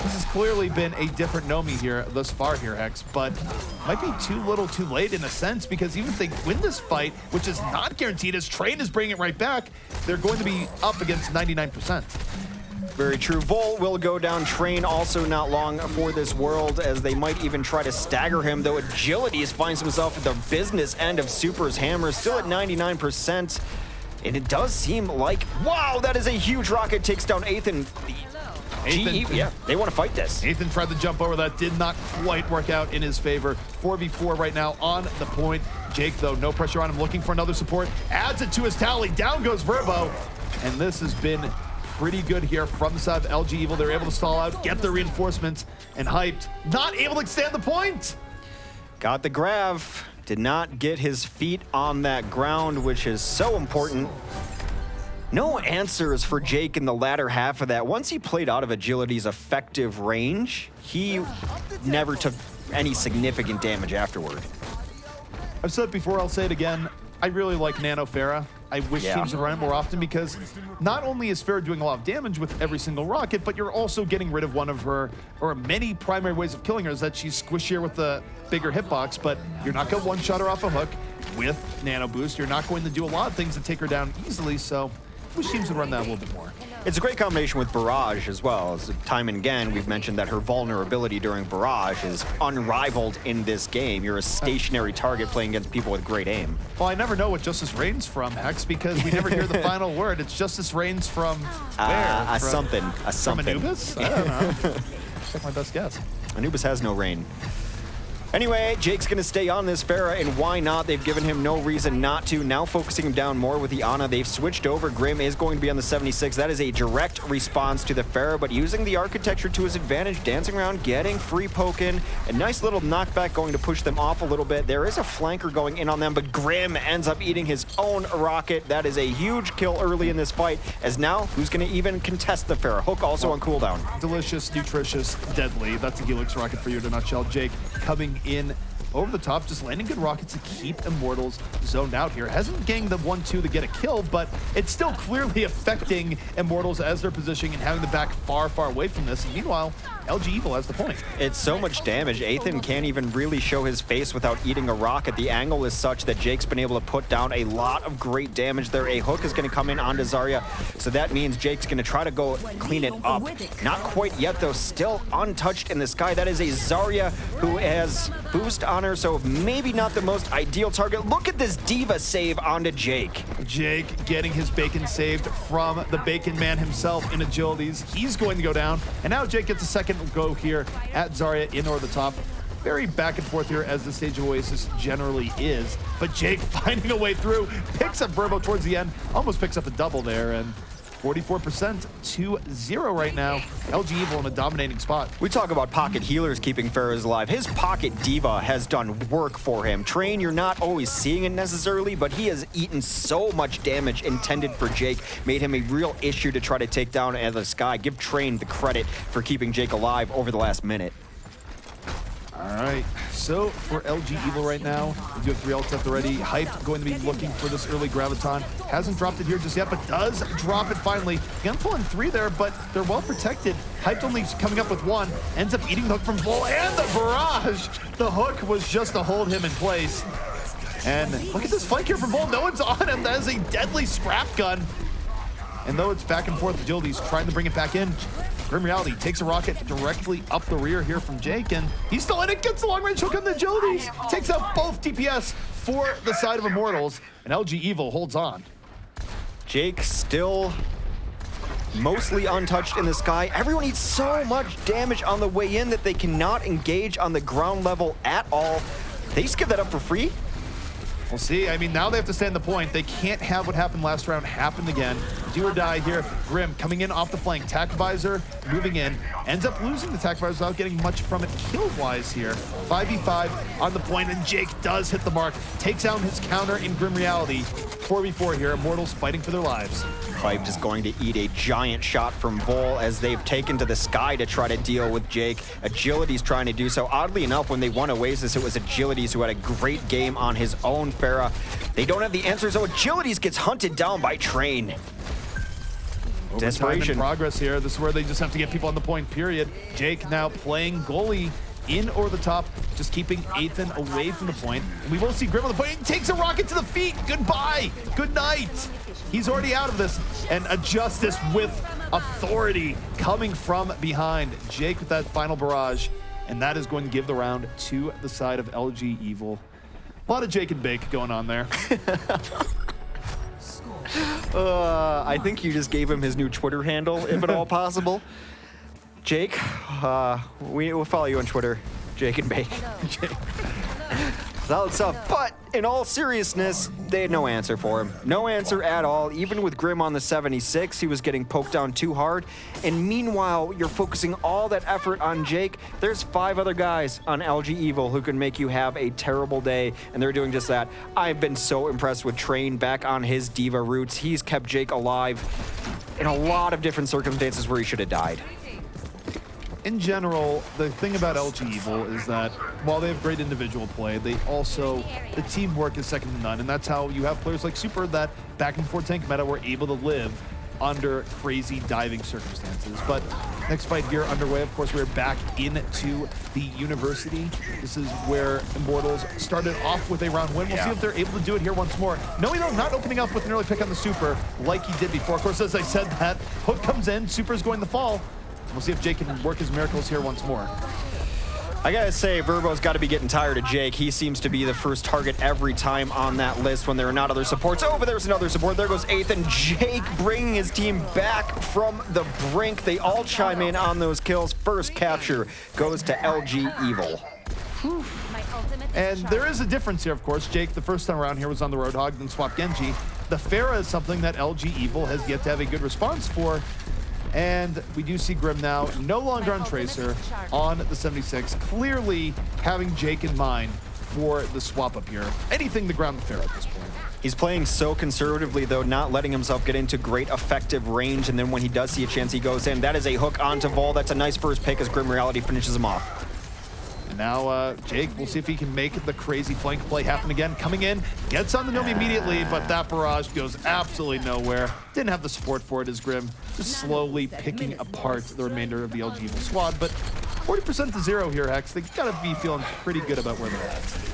This has clearly been a different Nomi here thus far here, Hex, but might be too little too late in a sense, because even if they win this fight, which is not guaranteed as Train is bringing it right back, they're going to be up against 99%. Very true. Vol will go down. Train also not long for this world, as they might even try to stagger him, though Agilities finds himself at the business end of Super's hammer, still at 99%. And it does seem like, wow, that is a huge rocket, takes down Ethan. Ethan, yeah, they want to fight this. Ethan tried to jump over that, did not quite work out in his favor. 4v4 right now on the point. Jake, though, no pressure on him, looking for another support. Adds it to his tally. Down goes Verbo. And this has been pretty good here from the side of LG Evil. They're able to stall out, get the reinforcements, and Hyped not able to extend the point. Got the grab. Did not get his feet on that ground, which is so important. No answers for Jake in the latter half of that. Once he played out of Agility's effective range, he never took any significant damage afterward. I've said it before, I'll say it again. I really like Nano Farah. I wish teams would run it more often because not only is Farah doing a lot of damage with every single rocket, but you're also getting rid of one of her, or many primary ways of killing her is that she's squishier with the bigger hitbox, but you're not going to one-shot her off a hook with Nano Boost. You're not going to do a lot of things to take her down easily, so I wish teams would run that a little bit more. It's a great combination with Barrage as well. As time and again, we've mentioned that her vulnerability during Barrage is unrivaled in this game. You're a stationary target playing against people with great aim. Well, I never know what Justice reigns from, Hex, because we never hear the final word. It's Justice reigns from where? A something. From Anubis? I don't know. Check my best guess. Anubis has no reign. Anyway, Jake's going to stay on this Farah, and why not? They've given him no reason not to. Now focusing him down more with the Ana. They've switched over. Grim is going to be on the 76. That is a direct response to the Farah, but using the architecture to his advantage, dancing around, getting free poking. A nice little knockback going to push them off a little bit. There is a flanker going in on them, but Grim ends up eating his own rocket. That is a huge kill early in this fight, as now, who's going to even contest the Farah? Hook also on cooldown. Delicious, nutritious, deadly. That's a Helix rocket for you in a nutshell. Jake coming in over the top, just landing good rockets to keep Immortals zoned out here. Hasn't ganged the 1-2 to get a kill, but it's still clearly affecting Immortals as they're positioning and having the back far, far away from this. And meanwhile, LG Evil has the point. It's so much damage. Ethan can't even really show his face without eating a rocket. The angle is such that Jake's been able to put down a lot of great damage there. A hook is going to come in onto Zarya, so that means Jake's going to try to go clean it up. Not quite yet, though. Still untouched in the sky. That is a Zarya who has boost on her, so maybe not the most ideal target. Look at this Diva save onto Jake. Jake getting his bacon saved from the Bacon Man himself in agilities. He's going to go down, and now Jake gets a second go here at Zarya in or the top. Very back and forth here as the stage of Oasis generally is, but Jake finding a way through, picks up Verbo towards the end, almost picks up a double there, and 44% 2-0 right now. LG Evil in a dominating spot. We talk about pocket healers keeping Farah's alive. His pocket diva has done work for him. Train, you're not always seeing it necessarily, but he has eaten so much damage intended for Jake, made him a real issue to try to take down out of the sky. Give Train the credit for keeping Jake alive over the last minute. All right, so for LG Evil right now, we do have 3 ults up already. Hype going to be looking for this early Graviton. Hasn't dropped it here just yet, but does drop it finally. Gonna pull in 3 there, but they're well protected. Hype only coming up with 1, ends up eating the hook from Vol and the barrage. The hook was just to hold him in place. And look at this flank here from Vol. No one's on him. That is a deadly scrap gun. And though it's back and forth, Agility's trying to bring it back in. Grim Reality takes a rocket directly up the rear here from Jake, and he's still in it, gets the long range hook on the Agilities, takes out both DPS for the side of Immortals, and LG Evil holds on. Jake still mostly untouched in the sky. Everyone eats so much damage on the way in that they cannot engage on the ground level at all. They just give that up for free? We'll see. I mean, now they have to stand the point. They can't have what happened last round happen again. Do or die here. Grim coming in off the flank. Tac Visor moving in. Ends up losing the Tac Visor without getting much from it kill-wise here. 5v5 on the point, and Jake does hit the mark. Takes out his counter in Grim Reality. 4v4 here. Immortals fighting for their lives. Pipe is going to eat a giant shot from Vol as they've taken to the sky to try to deal with Jake. Agility's trying to do so. Oddly enough, when they won Oasis, it was Agilities who had a great game on his own Farah. They don't have the answers, so Agilities gets hunted down by Train. Desperation in progress here. This is where they just have to get people on the point, period. Jake now playing goalie in or the top, just keeping Ethan away from the point. And we will see Grim on the point. He takes a rocket to the feet. Goodbye. Good night. He's already out of this. And a Justice with authority coming from behind. Jake with that final barrage. And that is going to give the round to the side of LG Evil. A lot of Jake and Bake going on there. I think you just gave him his new Twitter handle, if at all possible. Jake, we'll follow you on Twitter. Jake and Bake. Solid stuff. But in all seriousness, they had no answer for him. No answer at all. Even with Grim on the 76, he was getting poked down too hard. And meanwhile, you're focusing all that effort on Jake. There's 5 other guys on LG Evil who can make you have a terrible day, and they're doing just that. I've been so impressed with Train back on his diva roots. He's kept Jake alive in a lot of different circumstances where he should have died. In general, the thing about LG Evil is that while they have great individual play, the teamwork is second to none, and that's how you have players like Super that back in 4 tank meta were able to live under crazy diving circumstances. But next fight here underway, of course, we're back into the university. This is where Immortals started off with a round win. We'll see if they're able to do it here once more. No, not opening up with an early pick on the Super like he did before. Of course, as I said, that hook comes in, Super's going to fall. We'll see if Jake can work his miracles here once more. I gotta say, Verbo's got to be getting tired of Jake. He seems to be the first target every time on that list when there are not other supports. Oh, but there's another support. There goes Ethan. Jake bringing his team back from the brink. They all chime in on those kills. First capture goes to LG Evil. And there is a difference here, of course. Jake, the first time around here, was on the Roadhog, then swapped Genji. The Pharah is something that LG Evil has yet to have a good response for. And we do see Grim now no longer on Tracer on the 76, clearly having Jake in mind for the swap up here. Anything to ground the Pharah at this point. He's playing so conservatively, though, not letting himself get into great effective range, and then when he does see a chance, he goes in. That is a hook onto Vol. That's a nice first pick as Grim Reality finishes him off. And now Jake, we'll see if he can make the crazy flank play happen again. Coming in, gets on the Nomi immediately, but that barrage goes absolutely nowhere. Didn't have the support for it as Grim just slowly picking apart the remainder of the LG Evil squad. But 40% to 0 here, Hex. They gotta be feeling pretty good about where they're at.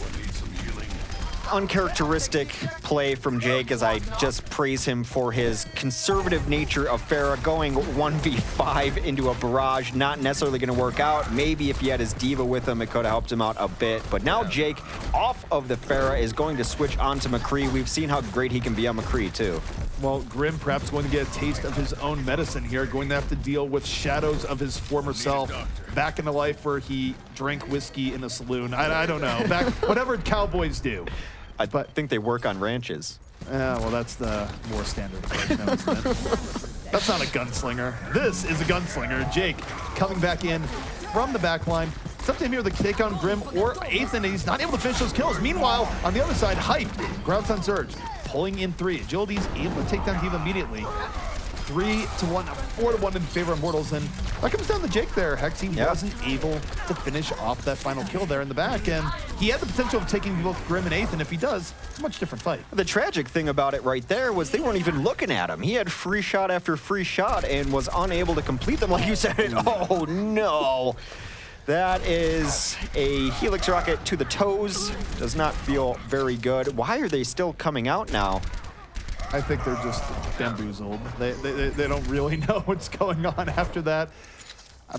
Uncharacteristic play from Jake as I just praise him for his conservative nature of Pharah going 1v5 into a barrage. Not necessarily going to work out. Maybe if he had his diva with him, it could have helped him out a bit. But now Jake, off of the Pharah, is going to switch on to McCree. We've seen how great he can be on McCree, too. Well, Grim perhaps going to get a taste of his own medicine here, going to have to deal with shadows of his former self, back into life where he drank whiskey in a saloon. I don't know, back whatever cowboys do. I think they work on ranches. Well, that's the more standard approach now, isn't it? That's not a gunslinger. This is a gunslinger. Jake coming back in from the back line. It's up to him here to take on Grim or Ethan, and he's not able to finish those kills. Meanwhile, on the other side, Hype grabs on Surge, pulling in 3. Agility's able to take down Diva immediately. 3-1, 4-1 in favor of Immortals, and that comes down to Jake there. Hex, he wasn't able to finish off that final kill there in the back, and he had the potential of taking both Grim and Ethan. If he does, it's a much different fight. The tragic thing about it right there was they weren't even looking at him. He had free shot after free shot and was unable to complete them like you said. Oh no. That is a Helix rocket to the toes. Does not feel very good. Why are they still coming out now? I think they're just bamboozled. They don't really know what's going on after that.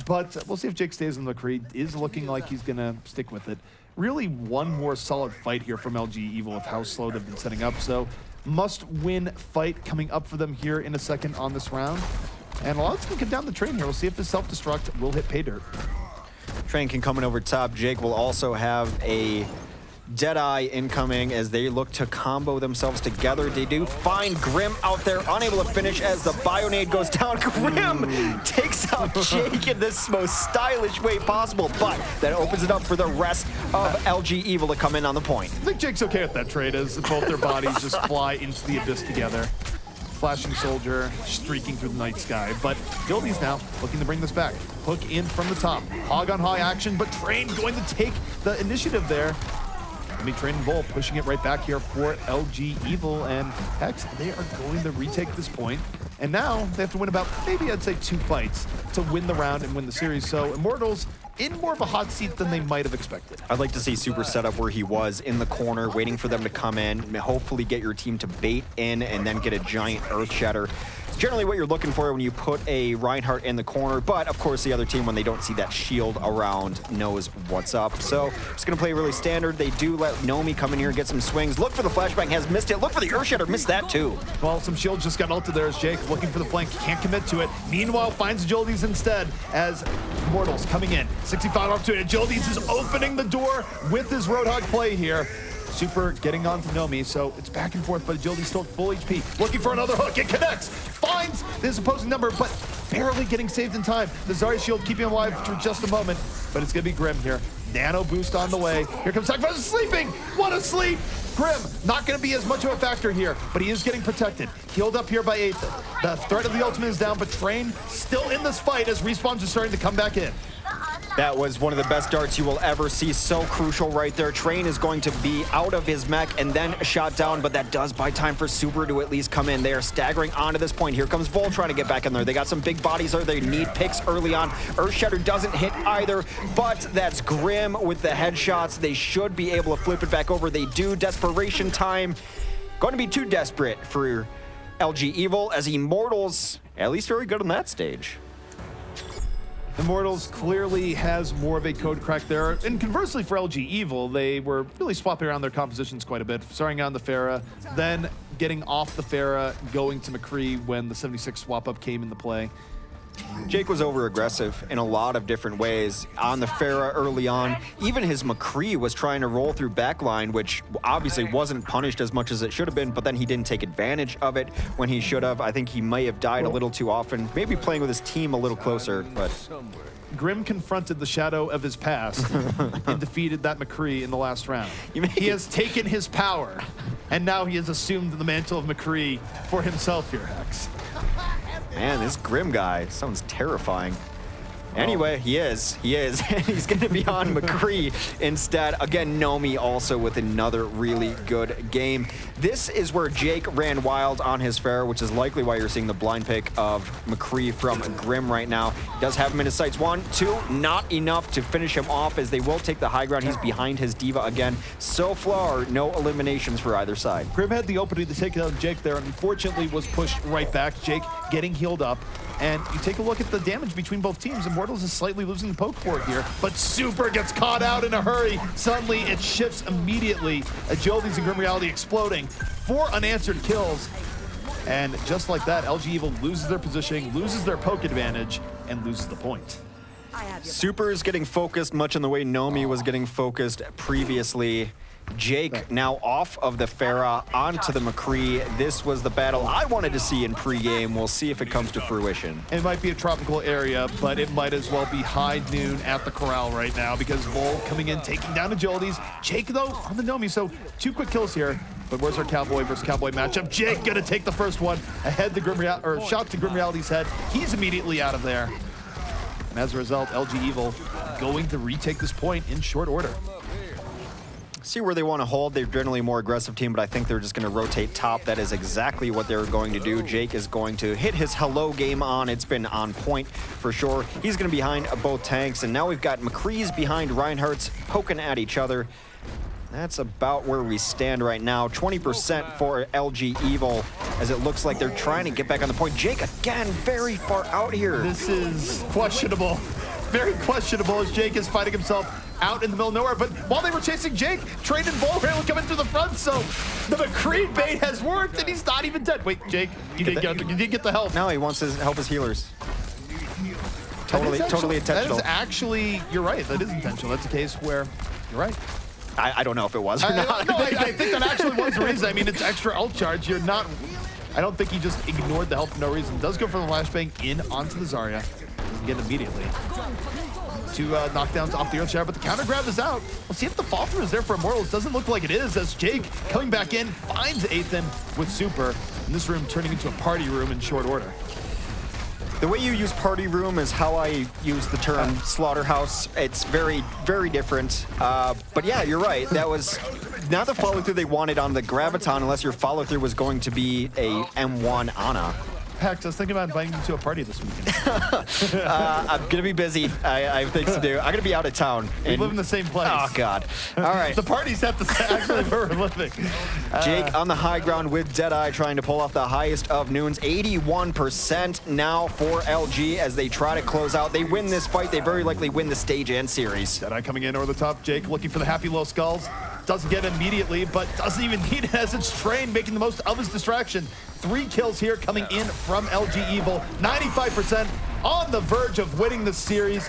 But we'll see if Jake stays in the McCree. Is looking like he's going to stick with it. Really one more solid fight here from LG Evil with how slow they've been setting up. So must-win fight coming up for them here in a second on this round. And a lot's going to come down the train here. We'll see if the self-destruct will hit pay dirt. Train can come in over top. Jake will also have a Deadeye incoming as they look to combo themselves together. They do find Grim out there, unable to finish as the Bionade goes down. Grim takes out Jake in this most stylish way possible, but that opens it up for the rest of LG Evil to come in on the point. I think Jake's okay with that trade as both their bodies just fly into the abyss together. Flashing Soldier streaking through the night sky, but Guildy's now looking to bring this back. Hook in from the top. Hog on high action, but Train going to take the initiative there. Train and Vol pushing it right back here for LG Evil, and Hex, they are going to retake this point. And now they have to win about, maybe I'd say 2 fights to win the round and win the series. So Immortals in more of a hot seat than they might have expected. I'd like to see Super set up where he was in the corner, waiting for them to come in, hopefully get your team to bait in and then get a giant Earth Shatter It's generally what you're looking for when you put a Reinhardt in the corner, but of course the other team, when they don't see that shield around, knows what's up. So just gonna play really standard. They do let Nomi come in here and get some swings. Look for the flashbang, has missed it. Look for the Earthshatter, missed that too. Well, some shields just got ulted there as Jake looking for the flank, can't commit to it. Meanwhile, finds Agilities instead as Immortals coming in. 65 opportunity. Agilities is opening the door with his Roadhog play here. Super getting on to Nomi, so it's back and forth, but Agility's still at full HP. Looking for another hook, it connects! Finds this opposing number, but barely getting saved in time. The Zarya shield keeping him alive for just a moment, but it's gonna be Grim here. Nano boost on the way. Here comes Sacrifice, sleeping! What a sleep! Grim, not gonna be as much of a factor here, but he is getting protected. Healed up here by Ethan. The threat of the ultimate is down, but Train still in this fight as respawns are starting to come back in. That was one of the best darts you will ever see. So crucial right there. Train is going to be out of his mech and then shot down, but that does buy time for Super to at least come in. They are staggering onto this point. Here comes Vol trying to get back in there. They got some big bodies there. They need picks early on. Earthshatter doesn't hit either, but that's Grim with the headshots. They should be able to flip it back over. They do. Desperation time. Going to be too desperate for LG Evil, as Immortals, at least very good on that stage. Immortals clearly has more of a code crack there. And conversely for LG Evil, they were really swapping around their compositions quite a bit. Starting on the Pharah, then getting off the Pharah, going to McCree when the 76 swap up came into play. Jake was over-aggressive in a lot of different ways on the Pharah early on. Even his McCree was trying to roll through backline, which obviously wasn't punished as much as it should have been, but then he didn't take advantage of it when he should have. I think he may have died a little too often, maybe playing with his team a little closer, but... Grim confronted the shadow of his past and defeated that McCree in the last round. He has taken his power, and now he has assumed the mantle of McCree for himself here, Hex. Man, this Grim guy sounds terrifying. Anyway, he is. He's going to be on McCree instead. Again, Nomi also with another really good game. This is where Jake ran wild on his Pharah, which is likely why you're seeing the blind pick of McCree from Grim right now. He does have him in his sights. 1, 2, not enough to finish him off as they will take the high ground. He's behind his Diva again. So far, no eliminations for either side. Grim had the opening to take out Jake there, and unfortunately was pushed right back. Jake getting healed up. And you take a look at the damage between both teams. Immortals is slightly losing the poke for it here, but Super gets caught out in a hurry. Suddenly, it shifts immediately. Agilities and Grim Reality exploding. 4 unanswered kills. And just like that, LG Evil loses their positioning, loses their poke advantage, and loses the point. Super is getting focused much in the way Nomi was getting focused previously. Jake now off of the Pharah onto the McCree. This was the battle I wanted to see in pregame. We'll see if it comes to fruition. It might be a tropical area, but it might as well be high noon at the corral right now because Vol coming in, taking down Agilities. Jake, though, on the Nomi, so 2 quick kills here. But where's our Cowboy versus Cowboy matchup? Jake gonna take the first one ahead to shot to Grim Reality's head. He's immediately out of there. And as a result, LG Evil going to retake this point in short order. See where they want to hold. They're generally a more aggressive team, but I think they're just going to rotate top. That is exactly what they're going to do. Jake is going to hit his hello game on. It's been on point for sure. He's going to be behind both tanks, and now we've got McCree's behind Reinhardt's poking at each other. That's about where we stand right now. 20% for LG Evil, as it looks like they're trying to get back on the point. Jake, again, very far out here. This is questionable. Very questionable as Jake is fighting himself out in the middle of nowhere. But while they were chasing Jake, Train and Vol were able to come in through the front, so the McCree bait has worked, and he's not even dead. Wait, Jake, you did get the help. No, he wants to help his healers. Totally intentional. That is actually, you're right, that is intentional. That's a case where, you're right. I don't know if it was or not. No, I think that actually was the reason. I mean, it's extra ult charge. You're not, I don't think he just ignored the help for no reason. Does go for the flashbang in onto the Zarya. Doesn't get it immediately. 2 knockdowns off the Earthshatter, but the counter grab is out. We'll see if the fall through is there for Immortals. Doesn't look like it is, as Jake coming back in finds Ethan with Super. And this room turning into a party room in short order. The way you use party room is how I use the term slaughterhouse. It's very, very different. But yeah, you're right. That was not the follow through they wanted on the Graviton, unless your follow through was going to be a M1 Ana. Pax, I was thinking about inviting you to a party this weekend. I'm going to be busy. I have things to do. I'm going to be out of town. We live in the same place. Oh, God. All right. The party's at actually where we're living. Jake on the high ground with Deadeye trying to pull off the highest of noons. 81% now for LG as they try to close out. They win this fight. They very likely win the stage and series. Deadeye coming in over the top. Jake looking for the happy low skulls. Doesn't get it immediately, but doesn't even need it as it's trained, making the most of his distraction. 3 kills here coming in from LG Evil. 95% on the verge of winning the series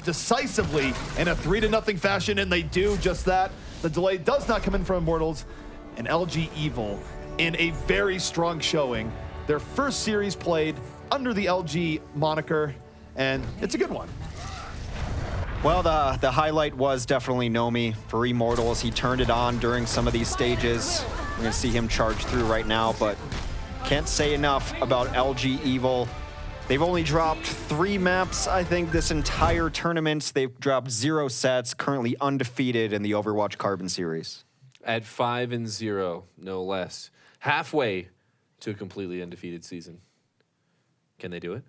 decisively in a 3-0 fashion, and they do just that. The delay does not come in from Immortals, and LG Evil in a very strong showing. Their first series played under the LG moniker, and it's a good one. Well, the highlight was definitely Nomi for Immortals. He turned it on during some of these stages. We're going to see him charge through right now, but can't say enough about LG Evil. They've only dropped 3 maps, I think, this entire tournament. They've dropped 0 sets, currently undefeated in the Overwatch Carbon series. At 5-0, no less. Halfway to a completely undefeated season. Can they do it?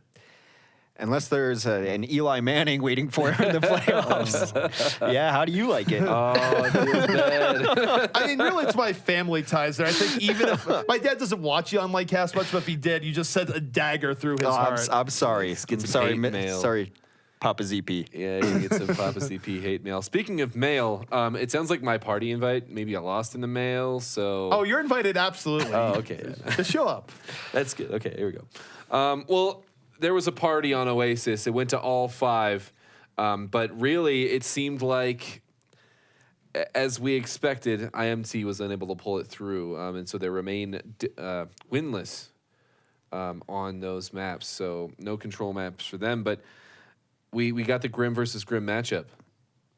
Unless there's an Eli Manning waiting for him in the playoffs. Yeah, how do you like it? Oh, it feels bad. I mean, really, it's my family ties there. I think even if my dad doesn't watch you on Lightcast much, but if he did, you just sent a dagger through his heart. I'm sorry. Get I'm some sorry. hate mail. Sorry, Papa ZP. Yeah, you get some Papa CP hate mail. Speaking of mail, it sounds like my party invite maybe got lost in the mail, so... Oh, you're invited, absolutely. Oh, okay. Just show up. That's good. Okay, here we go. Well, there was a party on Oasis. It went to all 5. But really, it seemed like, as we expected, IMT was unable to pull it through. And so they remain winless on those maps. So no control maps for them. But we got the Grim versus Grim matchup.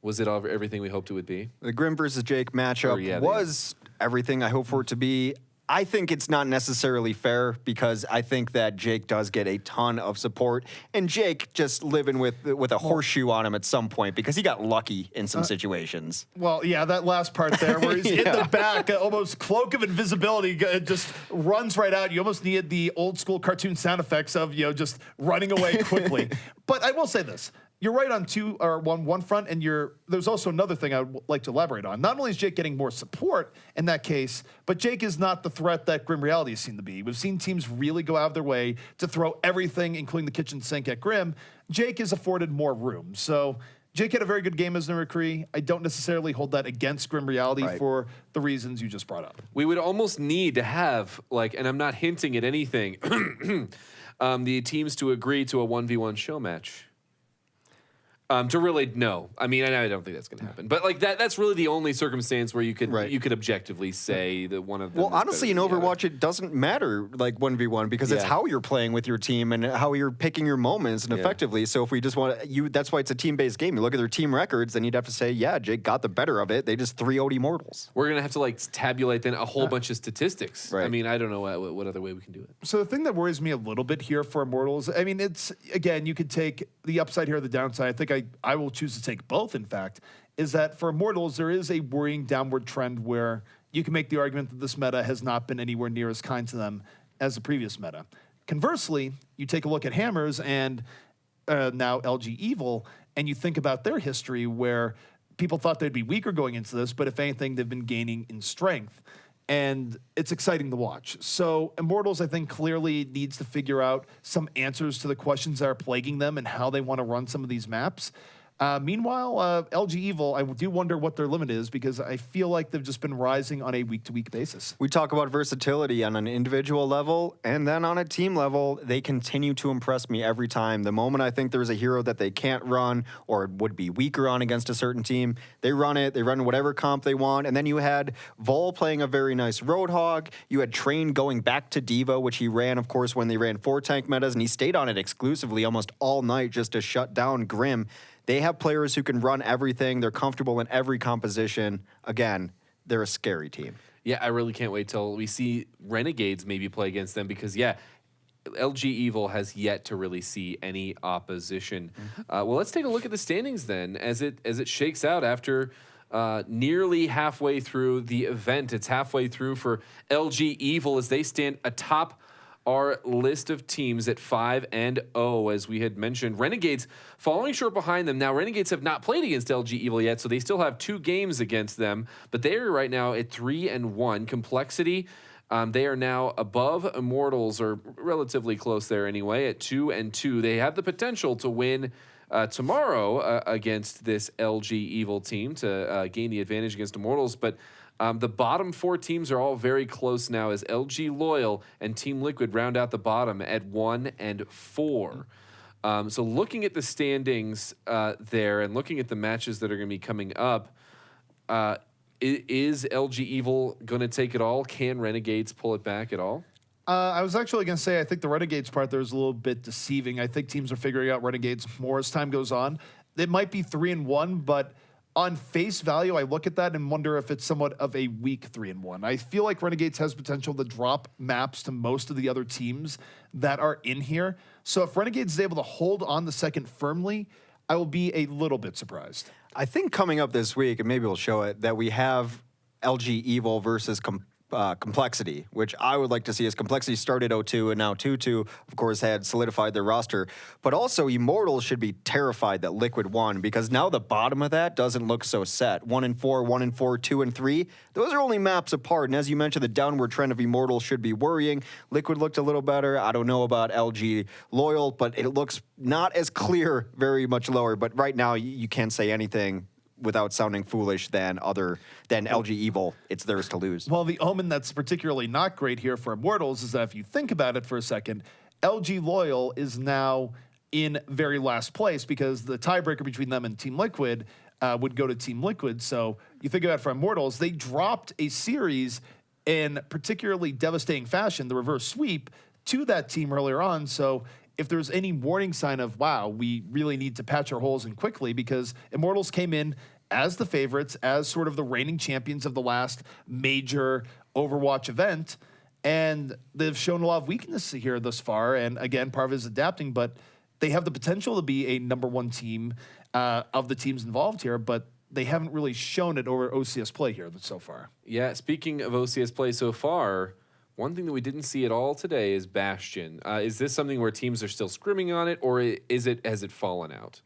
Was it everything we hoped it would be? The Grim versus Jake matchup was everything I hoped for it to be. I think it's not necessarily fair because I think that Jake does get a ton of support, and Jake just living with a horseshoe on him at some point because he got lucky in some situations. Well, yeah, that last part there where he's in the back, almost cloak of invisibility, just runs right out. You almost needed the old school cartoon sound effects of, just running away quickly. But I will say this. You're right on one front, and there's also another thing I would like to elaborate on. Not only is Jake getting more support in that case, but Jake is not the threat that Grim Reality has seemed to be. We've seen teams really go out of their way to throw everything, including the kitchen sink, at Grim. Jake is afforded more room. So Jake had a very good game as an McCree. I don't necessarily hold that against Grim Reality for the reasons you just brought up. We would almost need to have, and I'm not hinting at anything, the teams to agree to a 1v1 show match. To really know. I mean, I don't think that's going to happen. But that's really the only circumstance where you could objectively say that one of them. Well, honestly, in Overwatch, it doesn't matter 1v1 because it's how you're playing with your team and how you're picking your moments and effectively. So if we just want that's why it's a team-based game. You look at their team records, then you'd have to say, yeah, Jake got the better of it. They just 3-0'd Immortals. We're gonna have to tabulate then a whole bunch of statistics. Right. I mean, I don't know what other way we can do it. So the thing that worries me a little bit here for Immortals, I mean, it's again, you could take the upside here or the downside. I think I will choose to take both, in fact, is that for Immortals, there is a worrying downward trend where you can make the argument that this meta has not been anywhere near as kind to them as the previous meta. Conversely, you take a look at Hammers and now LG Evil, and you think about their history where people thought they'd be weaker going into this, but if anything, they've been gaining in strength. And it's exciting to watch. So Immortals, I think, clearly needs to figure out some answers to the questions that are plaguing them and how they want to run some of these maps. Meanwhile, LG Evil, I do wonder what their limit is because I feel like they've just been rising on a week-to-week basis. We talk about versatility on an individual level, and then on a team level, they continue to impress me every time. The moment I think there's a hero that they can't run or would be weaker on against a certain team, they run it. They run whatever comp they want. And then you had Vol playing a very nice Roadhog. You had Train going back to Diva, which he ran, of course, when they ran 4-tank metas, and he stayed on it exclusively almost all night just to shut down Grim. They have players who can run everything. They're comfortable in every composition. Again, they're a scary team. Yeah, I really can't wait till we see Renegades maybe play against them because, LG Evil has yet to really see any opposition. Well, let's take a look at the standings then as it shakes out after nearly halfway through the event. It's halfway through for LG Evil as they stand atop our list of teams at 5-0, as we had mentioned. Renegades falling short behind them. Now, Renegades have not played against LG Evil yet, so they still have 2 games against them, but they are right now at 3-1. Complexity, they are now above Immortals, or relatively close there anyway, at 2-2. They have the potential to win tomorrow against this LG Evil team to gain the advantage against Immortals, but the bottom 4 teams are all very close now as LG Loyal and Team Liquid round out the bottom at 1-4. So looking at the standings there and looking at the matches that are going to be coming up, is LG Evil going to take it all? Can Renegades pull it back at all? I was actually going to say, I think the Renegades part there is a little bit deceiving. I think teams are figuring out Renegades more as time goes on. It might be 3-1, but on face value, I look at that and wonder if it's somewhat of a weak 3-1. I feel like Renegades has potential to drop maps to most of the other teams that are in here. So if Renegades is able to hold on the second firmly, I will be a little bit surprised. I think coming up this week, and maybe we'll show it, that we have LG Evil versus Complexity, which I would like to see as Complexity started 0-2 and now 2-2, of course, had solidified their roster. But also, Immortals should be terrified that Liquid won, because now the bottom of that doesn't look so set. 1-4, 1-4, 2-3. Those are only maps apart. And as you mentioned, the downward trend of Immortals should be worrying. Liquid looked a little better. I don't know about LG Loyal, but it looks not as clear, very much lower. But right now, you can't say anything without sounding foolish than LG Evil. It's theirs to lose. Well, the omen that's particularly not great here for Immortals is that if you think about it for a second, LG Loyal is now in very last place because the tiebreaker between them and Team Liquid would go to Team Liquid. So you think about it for Immortals, they dropped a series in particularly devastating fashion, the reverse sweep, to that team earlier on. So if there's any warning sign of, wow, we really need to patch our holes in quickly, because Immortals came in as the favorites, as sort of the reigning champions of the last major Overwatch event, and they've shown a lot of weakness here thus far. And again, part of it is adapting, but they have the potential to be a number 1 team of the teams involved here, but they haven't really shown it over OCS play here so far. Yeah, speaking of OCS play so far, one thing that we didn't see at all today is Bastion. Is this something where teams are still scrimming on it, or has it fallen out?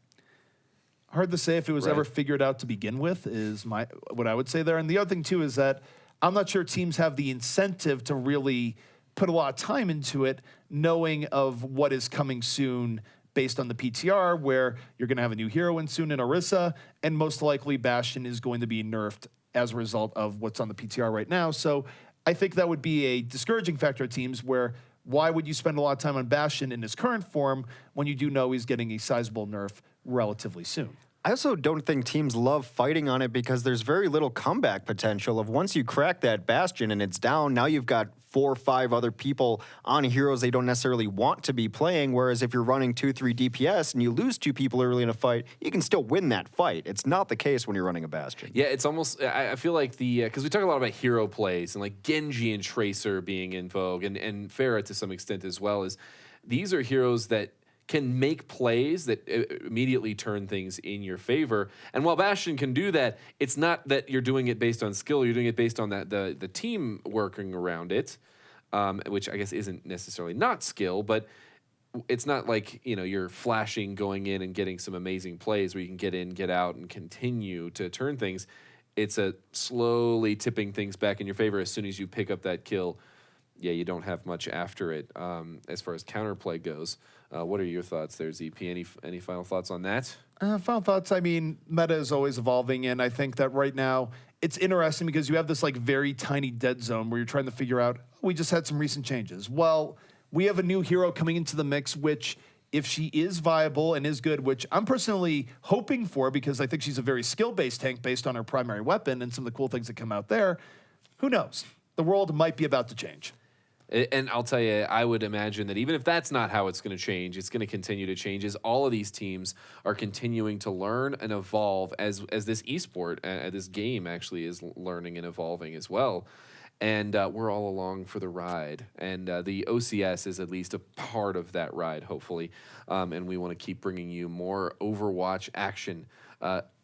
Hard to say if it was ever figured out to begin with, is what I would say there. And the other thing, too, is that I'm not sure teams have the incentive to really put a lot of time into it, knowing of what is coming soon based on the PTR, where you're going to have a new hero in soon in Orisa, and most likely Bastion is going to be nerfed as a result of what's on the PTR right now. So I think that would be a discouraging factor of teams, where why would you spend a lot of time on Bastion in his current form when you do know he's getting a sizable nerf relatively soon? I also don't think teams love fighting on it, because there's very little comeback potential of once you crack that Bastion and it's down, now you've got 4 or 5 other people on heroes they don't necessarily want to be playing, whereas if you're running 2-3 DPS and you lose 2 people early in a fight, you can still win that fight. It's not the case when you're running a Bastion. Yeah, it's almost, I feel like because we talk a lot about hero plays and like Genji and Tracer being in vogue, and Pharah to some extent as well, is these are heroes that can make plays that immediately turn things in your favor. And while Bastion can do that, it's not that you're doing it based on skill. You're doing it based on the team working around it, which I guess isn't necessarily not skill, but it's not like, you're flashing, going in and getting some amazing plays where you can get in, get out, and continue to turn things. It's a slowly tipping things back in your favor as soon as you pick up that kill. Yeah, you don't have much after it as far as counterplay goes. What are your thoughts there, ZP? Any final thoughts on that? Final thoughts, I mean, meta is always evolving, and I think that right now it's interesting because you have this like very tiny dead zone where you're trying to figure out, we just had some recent changes. Well, we have a new hero coming into the mix, which if she is viable and is good, which I'm personally hoping for because I think she's a very skill-based tank based on her primary weapon and some of the cool things that come out there, who knows? The world might be about to change. And I'll tell you, I would imagine that even if that's not how it's going to change, it's going to continue to change as all of these teams are continuing to learn and evolve as this esport, this game actually is learning and evolving as well. And we're all along for the ride. And the OCS is at least a part of that ride, hopefully. And we want to keep bringing you more Overwatch action.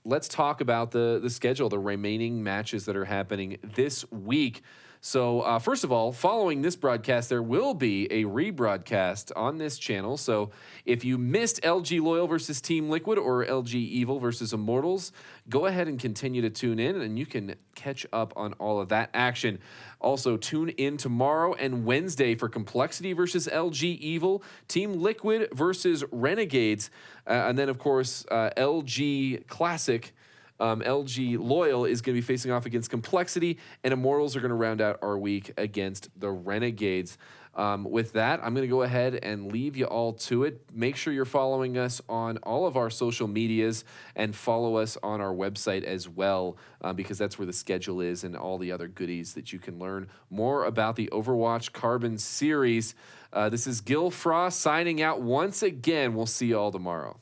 Let's talk about the schedule, the remaining matches that are happening this week. So, first of all, following this broadcast, there will be a rebroadcast on this channel. So, if you missed LG Loyal versus Team Liquid or LG Evil versus Immortals, go ahead and continue to tune in, and you can catch up on all of that action. Also, tune in tomorrow and Wednesday for Complexity versus LG Evil, Team Liquid versus Renegades, and then, of course, LG Classic. LG Loyal is going to be facing off against Complexity, and Immortals are going to round out our week against the Renegades. With that, I'm going to go ahead and leave you all to it. Make sure you're following us on all of our social medias and follow us on our website as well, because that's where the schedule is and all the other goodies that you can learn more about the Overwatch Carbon series. This is Gil Frost signing out once again. We'll see you all tomorrow.